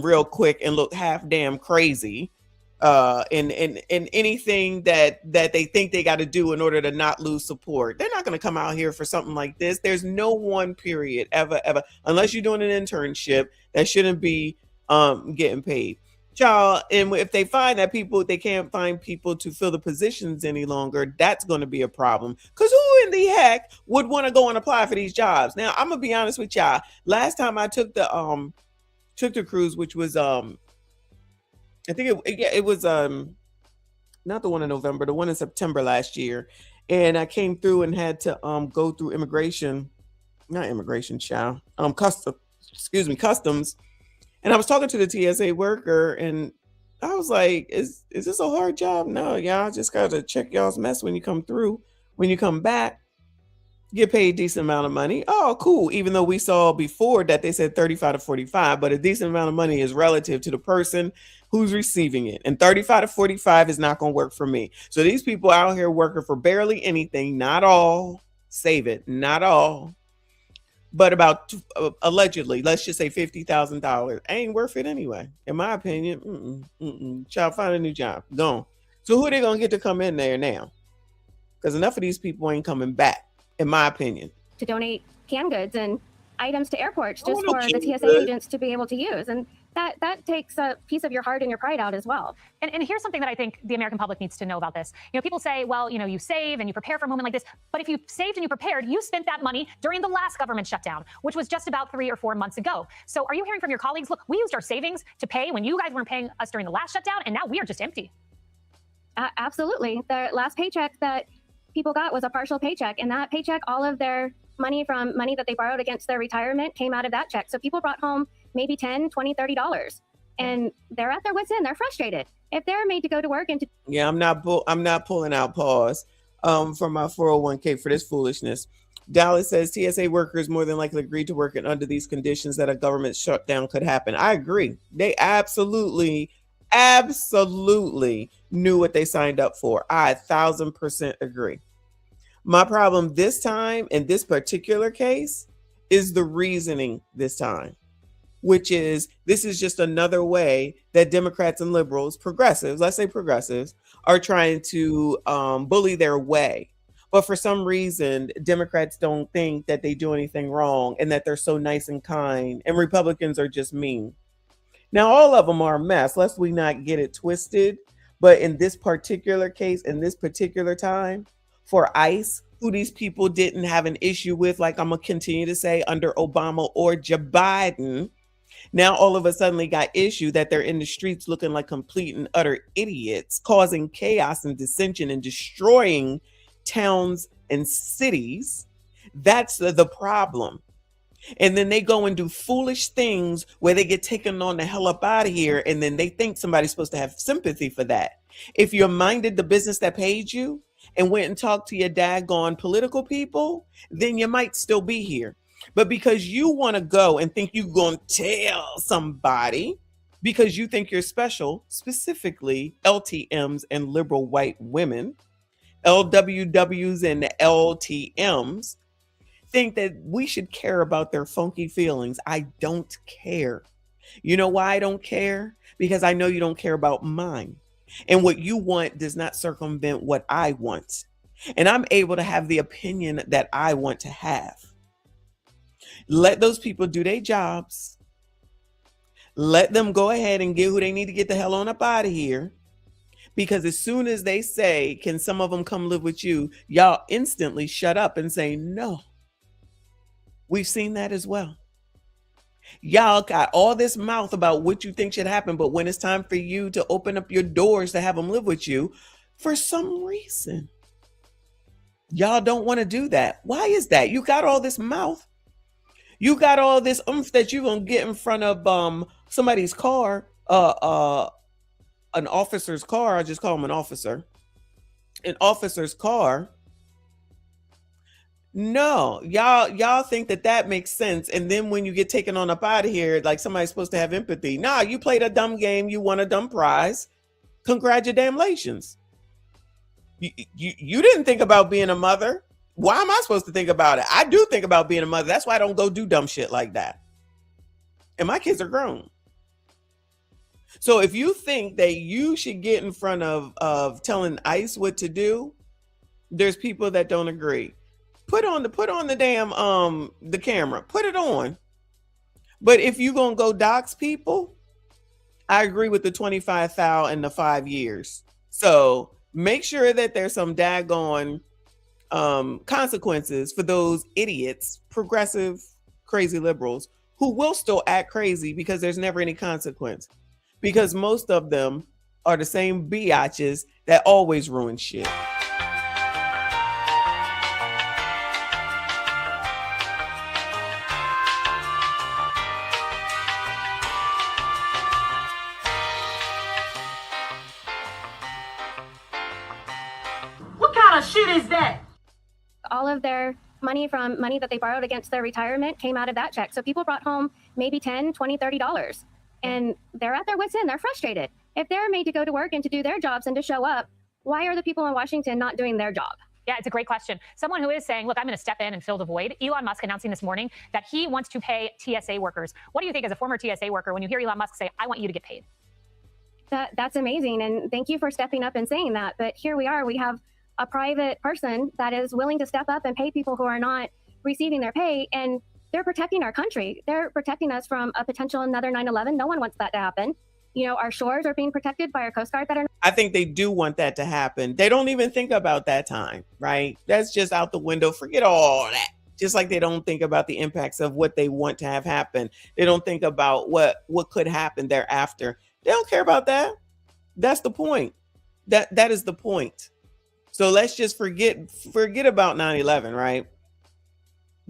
real quick and look half damn crazy. And anything that they think they got to do in order to not lose support. They're not going to come out here for something like this. There's no one period ever, unless you're doing an internship that shouldn't be getting paid. Child, and if they find that they can't find people to fill the positions any longer, that's going to be a problem. Because who in the heck would want to go and apply for these jobs? Now, I'm gonna be honest with y'all. Last time I took the cruise, which was I think it was not the one in November, the one in September last year, and I came through and had to go through customs. And I was talking to the TSA worker, and I was like, is this a hard job? No, y'all just got to check y'all's mess when you come through. When you come back, get paid a decent amount of money. Oh, cool. Even though we saw before that they said 35 to 45, but a decent amount of money is relative to the person who's receiving it. And 35 to 45 is not going to work for me. So these people out here working for barely anything, not all, save it, not all, but about allegedly, let's just say $50,000. Ain't worth it anyway, in my opinion. Child, find a new job. Gone. So who are they gonna get to come in there now? Because enough of these people ain't coming back, in my opinion. To donate canned goods and items to airports just no for the canned TSA goods. agents to be able to use, and that takes a piece of your heart and your pride out as well. And here's something that I think the American public needs to know about this. You know, people say, well, you know, you save and you prepare for a moment like this. But if you saved and you prepared, you spent that money during the last government shutdown, which was just about 3 or 4 months ago. So are you hearing from your colleagues, look, we used our savings to pay when you guys weren't paying us during the last shutdown, and now we are just empty? Absolutely. The last paycheck that people got was a partial paycheck, and that paycheck, all of their money from money that they borrowed against their retirement came out of that check. So people brought home maybe $10, $20, $30. And they're at their wits' end. They're frustrated. If they're made to go to work and Yeah, I'm not pulling out pause from my 401k for this foolishness. Dallas says TSA workers more than likely agreed to work under these conditions that a government shutdown could happen. I agree. They absolutely knew what they signed up for. I 1,000% agree. My problem this time in this particular case is the reasoning this time, which is this is just another way that Democrats and liberals, progressives, let's say progressives, are trying to bully their way. But for some reason, Democrats don't think that they do anything wrong and that they're so nice and kind, and Republicans are just mean. Now, all of them are a mess, lest we not get it twisted. But in this particular case, in this particular time, for ICE, who these people didn't have an issue with, like I'm going to continue to say, under Obama or Joe Biden, now all of a sudden got issue that they're in the streets looking like complete and utter idiots, causing chaos and dissension and destroying towns and cities. That's the problem. And then they go and do foolish things where they get taken on the hell up out of here. And then they think somebody's supposed to have sympathy for that. If you're minded the business that paid you and went and talked to your daggone political people, then you might still be here. But because you want to go and think you're going to tell somebody because you think you're special, specifically LTMs and liberal white women, LWWs and LTMs, think that we should care about their funky feelings. I don't care. You know why I don't care? Because I know you don't care about mine. And what you want does not circumvent what I want. And I'm able to have the opinion that I want to have. Let those people do their jobs. Let them go ahead and get who they need to get the hell on up out of here. Because as soon as they say, can some of them come live with you? Y'all instantly shut up and say no. We've seen that as well. Y'all got all this mouth about what you think should happen, but when it's time for you to open up your doors to have them live with you, for some reason, y'all don't want to do that. Why is that? You got all this mouth. You got all this oomph that you're going to get in front of somebody's car, an officer's car. I just call him an officer. An officer's car. No, y'all think that makes sense. And then when you get taken on up out of here, like somebody's supposed to have empathy. Nah, you played a dumb game. You won a dumb prize. Congratulations. You didn't think about being a mother. Why am I supposed to think about it? I do think about being a mother. That's why I don't go do dumb shit like that. And my kids are grown. So if you think that you should get in front of telling ICE what to do, there's people that don't agree. Put on the damn the camera. Put it on. But if you gonna go dox people, I agree with the 25 foul and the 5 years. So make sure that there's some daggone consequences for those idiots, progressive, crazy liberals who will still act crazy because there's never any consequence. Because most of them are the same biatches that always ruin shit. What kind of shit is that? All of their money from money that they borrowed against their retirement came out of that check. So people brought home maybe $10, $20, $30. And they're at their wits' end. They're frustrated. If they're made to go to work and to do their jobs and to show up, why are the people in Washington not doing their job? Yeah, it's a great question. Someone who is saying, look, I'm going to step in and fill the void. Elon Musk announcing this morning that he wants to pay TSA workers. What do you think as a former TSA worker when you hear Elon Musk say, I want you to get paid? That's amazing. And thank you for stepping up and saying that. But here we are. We have a private person that is willing to step up and pay people who are not receiving their pay. And they're protecting our country. They're protecting us from a potential another 9/11. No one wants that to happen. You know, our shores are being protected by our Coast Guard that are. I think they do want that to happen. They don't even think about that time, right? That's just out the window. Forget all that. Just like they don't think about the impacts of what they want to have happen. They don't think about what could happen thereafter. They don't care about that. That's the point. That is the point. So let's just forget about 9/11, right?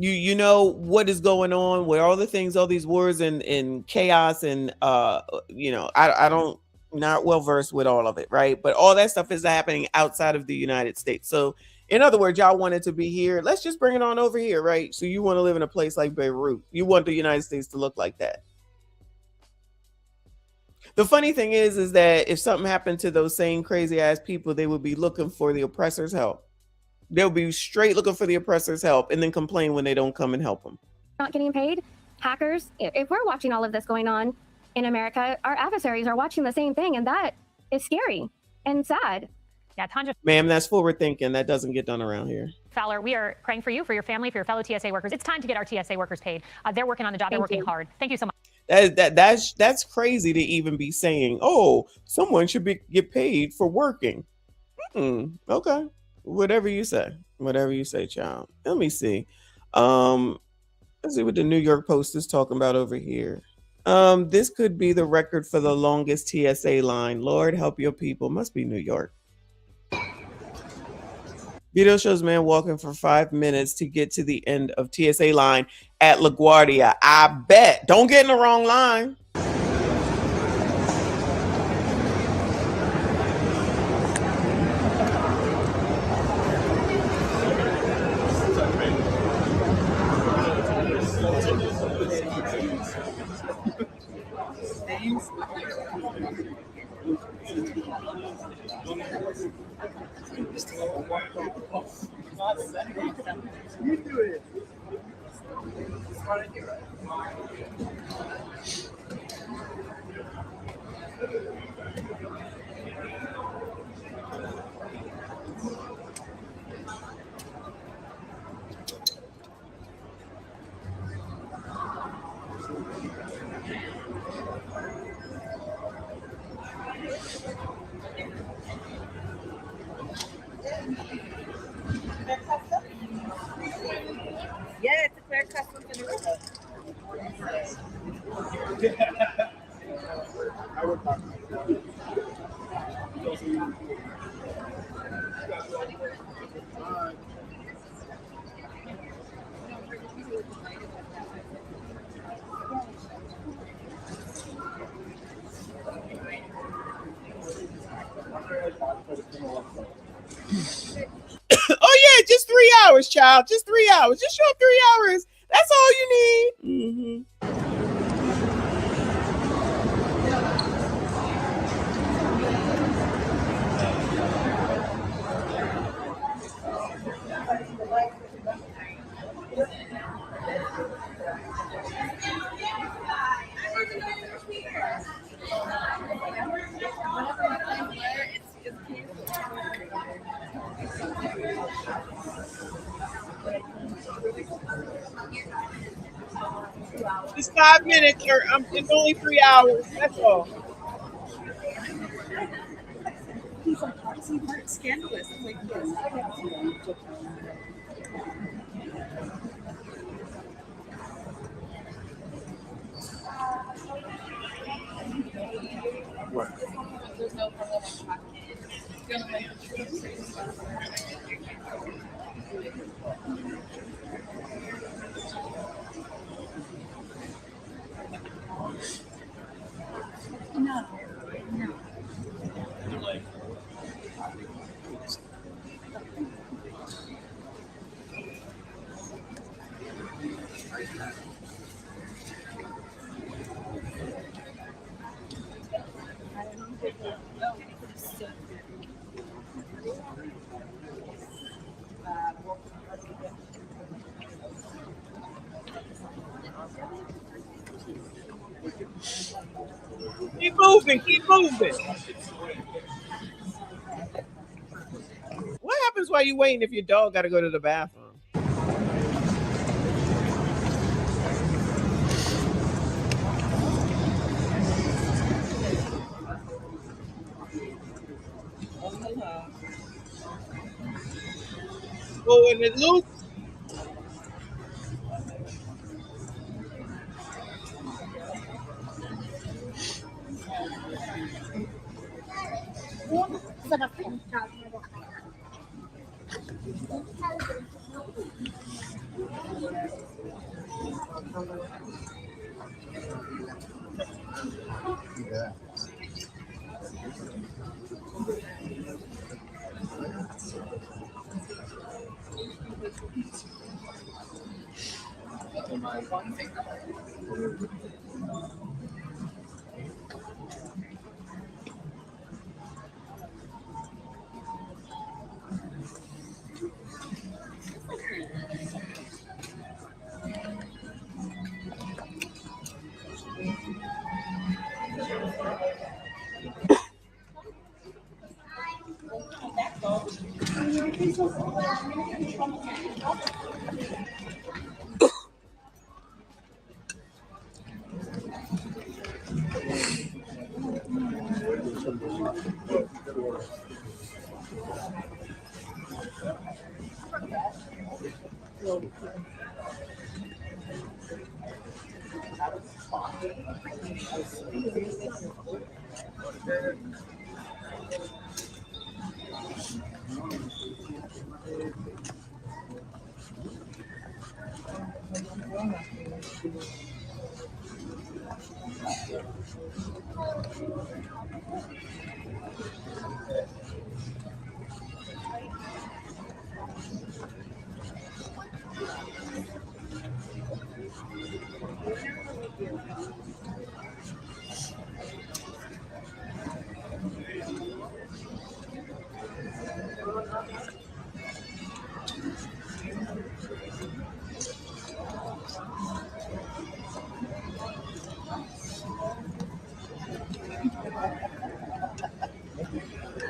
You know what is going on with all the things, all these wars and chaos and I don't not well versed with all of it, right? But all that stuff is happening outside of the United States. So in other words, y'all want it to be here. Let's just bring it on over here, right? So you want to live in a place like Beirut. You want the United States to look like that. The funny thing is that if something happened to those same crazy ass people, they would be looking for the oppressor's help. They'll be straight looking for the oppressor's help and then complain when they don't come and help them. Not getting paid. Hackers. If we're watching all of this going on in America, our adversaries are watching the same thing. And that is scary and sad. Yeah, Tanja. Ma'am, that's forward thinking. That doesn't get done around here. Fowler, we are praying for you, for your family, for your fellow TSA workers. It's time to get our TSA workers paid. They're working on the job. They're working hard. Thank you so much. That's crazy to even be saying, oh, someone should get paid for working. Okay. Whatever you say, child. Let me see. Let's see what the New York Post is talking about over here. This could be the record for the longest TSA line. Lord help your people. Must be New York. Video shows man walking for 5 minutes to get to the end of TSA line at LaGuardia. I bet. Don't get in the wrong line. Yeah, it's a clear custom in the river. Oh yeah, just 3 hours, child. Just 3 hours. Just show up 3 hours. That's all you need. 5 minutes, or it's only 3 hours. That's all. Scandalous. Like this. No. Keep moving, keep moving. What happens while you waiting if your dog got to go to the bathroom? Go in the loop. Yeah.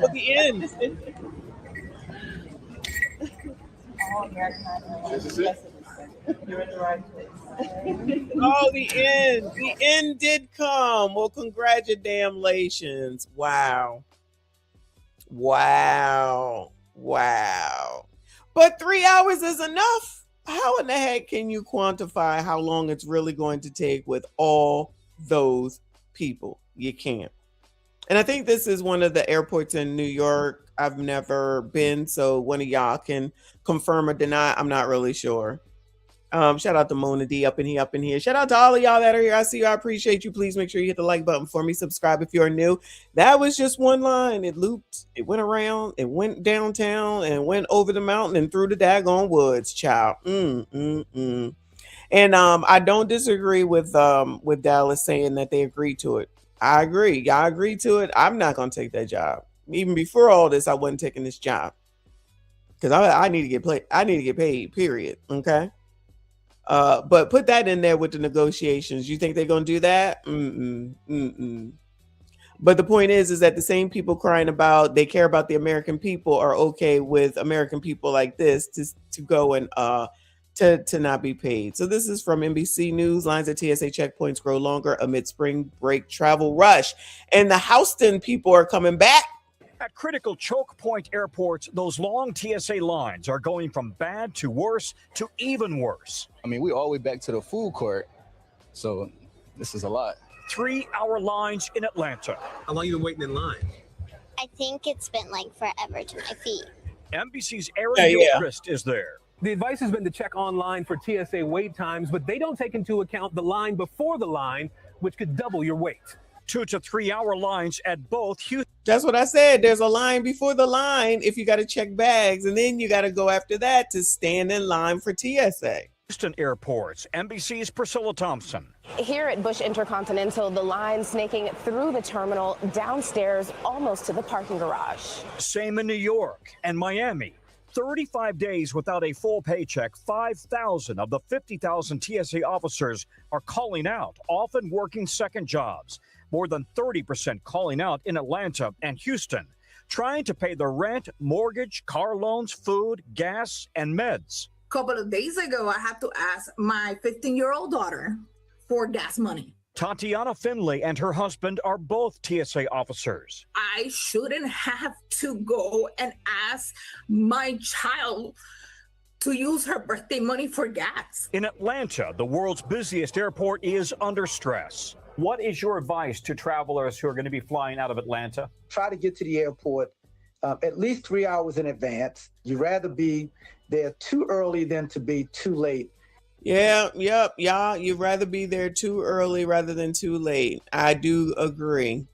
At the end. This is it. You're in the right place. Oh, the end. The end did come. Well, congratulations. Wow. Wow. Wow. But 3 hours is enough. How in the heck can you quantify how long it's really going to take with all those people? You can't. And I think this is one of the airports in New York. I've never been, so one of y'all can confirm or deny. I'm not really sure. Shout out to Mona D up in here. Shout out to all of y'all that are here. I see you. I appreciate you. Please make sure you hit the like button for me. Subscribe if you're new. That was just one line. It looped. It went around. It went downtown and went over the mountain and through the daggone woods, child. And I don't disagree with Dallas saying that they agreed to it. I agree. Y'all agreed to it. I'm not gonna take that job. Even before all this, I wasn't taking this job because I need to get paid. I need to get paid. Period. Okay. But put that in there with the negotiations. You think they're gonna do that? But the point is that the same people crying about they care about the American people are okay with American people like this to go and to not be paid. So this is from NBC News. Lines at TSA checkpoints grow longer amid spring break travel rush. And the Houston people are coming back. At critical choke point airports, those long TSA lines are going from bad to worse to even worse. I mean, we're all the way back to the food court, so this is a lot. 3-hour lines in Atlanta. How long you been waiting in line? I think it's been like forever to my feet. NBC's Aaron Gilchrist is there. The advice has been to check online for TSA wait times, but they don't take into account the line before the line, which could double your wait. 2 to 3 hour lines at both Houston. That's what I said. There's a line before the line if you got to check bags, and then you got to go after that to stand in line for TSA. Houston airports. NBC's Priscilla Thompson. Here at Bush Intercontinental, the line snaking through the terminal, downstairs, almost to the parking garage. Same in New York and Miami. 35 days without a full paycheck, 5,000 of the 50,000 TSA officers are calling out, often working second jobs. More than 30% calling out in Atlanta and Houston, trying to pay the rent, mortgage, car loans, food, gas, and meds. A couple of days ago, I had to ask my 15-year-old daughter for gas money. Tatiana Finley and her husband are both TSA officers. I shouldn't have to go and ask my child to use her birthday money for gas. In Atlanta, the world's busiest airport is under stress. What is your advice to travelers who are going to be flying out of Atlanta? Try to get to the airport at least 3 hours in advance. You'd rather be there too early than to be too late. Yeah, you'd rather be there too early rather than too late. I do agree.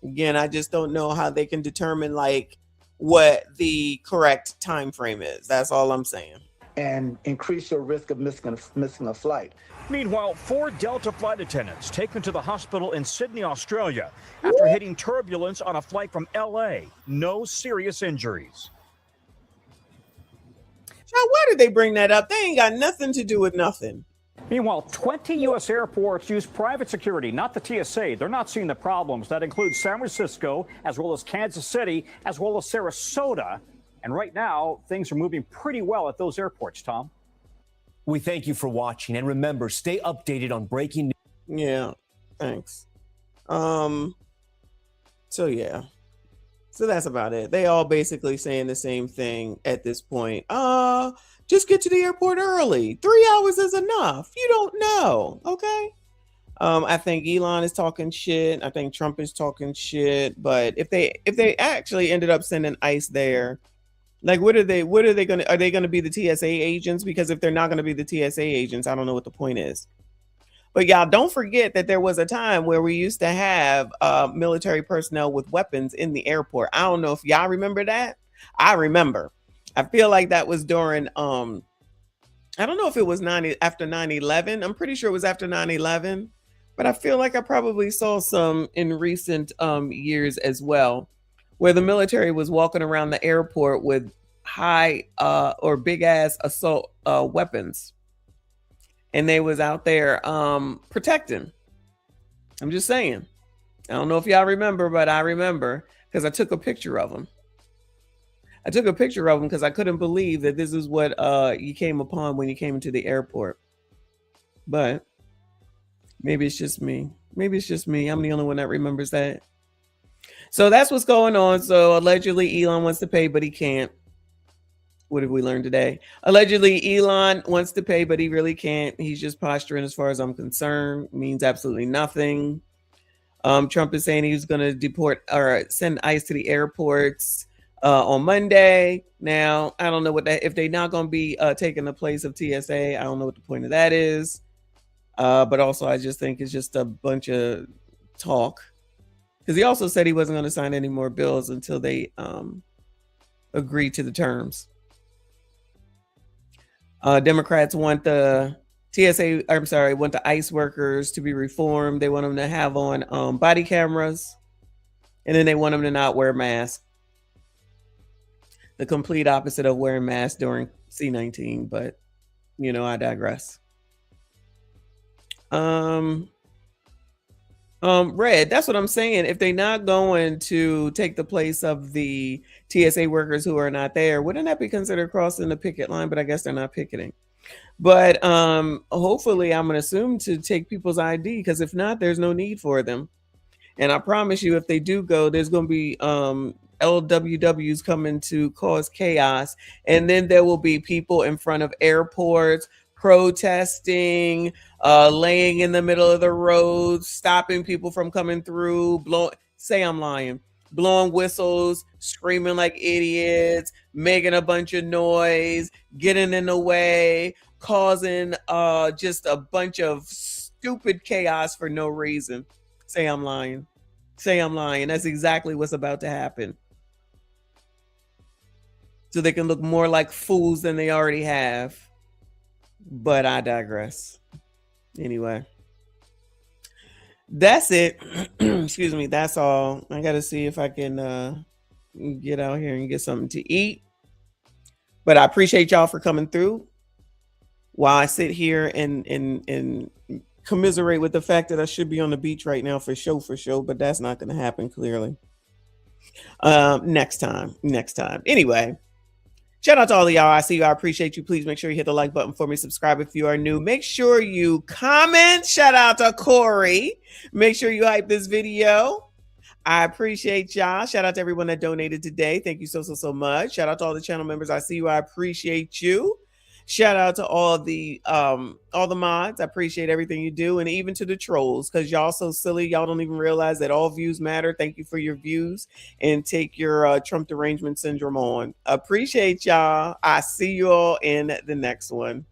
Again, I just don't know how they can determine like what the correct time frame is. That's all I'm saying. And increase your risk of missing a flight. Meanwhile, 4 Delta flight attendants taken to the hospital in Sydney, Australia, after hitting turbulence on a flight from LA. No serious injuries. Now, why did they bring that up? They ain't got nothing to do with nothing. Meanwhile, 20 U.S. airports use private security, not the TSA. They're not seeing the problems. That includes San Francisco, as well as Kansas City, as well as Sarasota. And right now, things are moving pretty well at those airports, Tom. We thank you for watching. And remember, stay updated on breaking news. Yeah, thanks. So that's about it. They all basically saying the same thing at this point. Just get to the airport early. 3 hours is enough. You don't know. Okay. I think Elon is talking shit. I think Trump is talking shit. But if they actually ended up sending ICE there, like are they gonna be the TSA agents? Because if they're not gonna be the TSA agents, I don't know what the point is. But y'all don't forget that there was a time where we used to have military personnel with weapons in the airport. I don't know if y'all remember that. I remember. I feel like that was during I don't know if it was after 9/11. I'm pretty sure it was after 9/11, but I feel like I probably saw some in recent years as well, where the military was walking around the airport with high or big ass assault weapons. And they was out there protecting. I'm just saying. I don't know if y'all remember, but I remember because I took a picture of them. I took a picture of them because I couldn't believe that this is what you came upon when you came into the airport. But maybe it's just me. Maybe it's just me. I'm the only one that remembers that. So that's what's going on. So allegedly Elon wants to pay, but he can't. What have we learned today? Allegedly, Elon wants to pay, but he really can't. He's just posturing as far as I'm concerned. Means absolutely nothing. Trump is saying he's going to deport or send ICE to the airports on Monday. Now, I don't know what that, if they're not going to be taking the place of TSA, I don't know what the point of that is. But also, I just think it's just a bunch of talk. Because he also said he wasn't going to sign any more bills until they agree to the terms. Democrats want the want the ICE workers to be reformed. They want them to have on body cameras, and then they want them to not wear masks. The complete opposite of wearing masks during C-19, but I digress. Red, that's what I'm saying. If they're not going to take the place of the TSA workers who are not there, wouldn't that be considered crossing the picket line? But I guess they're not picketing. But hopefully I'm gonna assume to take people's ID, because if not, there's no need for them. And I promise you, if they do go, there's gonna be LWWs coming to cause chaos, and then there will be people in front of airports protesting, laying in the middle of the road, stopping people from coming through, blowing whistles, screaming like idiots, making a bunch of noise, getting in the way, causing just a bunch of stupid chaos for no reason. Say I'm lying. Say I'm lying. That's exactly what's about to happen. So they can look more like fools than they already have. But I digress. Anyway. That's it. Excuse me. That's all. I got to see if I can get out here and get something to eat. But I appreciate y'all for coming through while I sit here and commiserate with the fact that I should be on the beach right now for show, but that's not going to happen, clearly. Next time. Anyway, shout out to all of y'all. I see you. I appreciate you. Please make sure you hit the like button for me. Subscribe if you are new. Make sure you comment. Shout out to Corey. Make sure you hype this video. I appreciate y'all. Shout out to everyone that donated today. Thank you so much. Shout out to all the channel members. I see you. I appreciate you. Shout out to all the mods. I appreciate everything you do, and even to the trolls, because y'all so silly. Y'all don't even realize that all views matter. Thank you for your views, and take your Trump derangement syndrome on. Appreciate y'all. I see you all in the next one.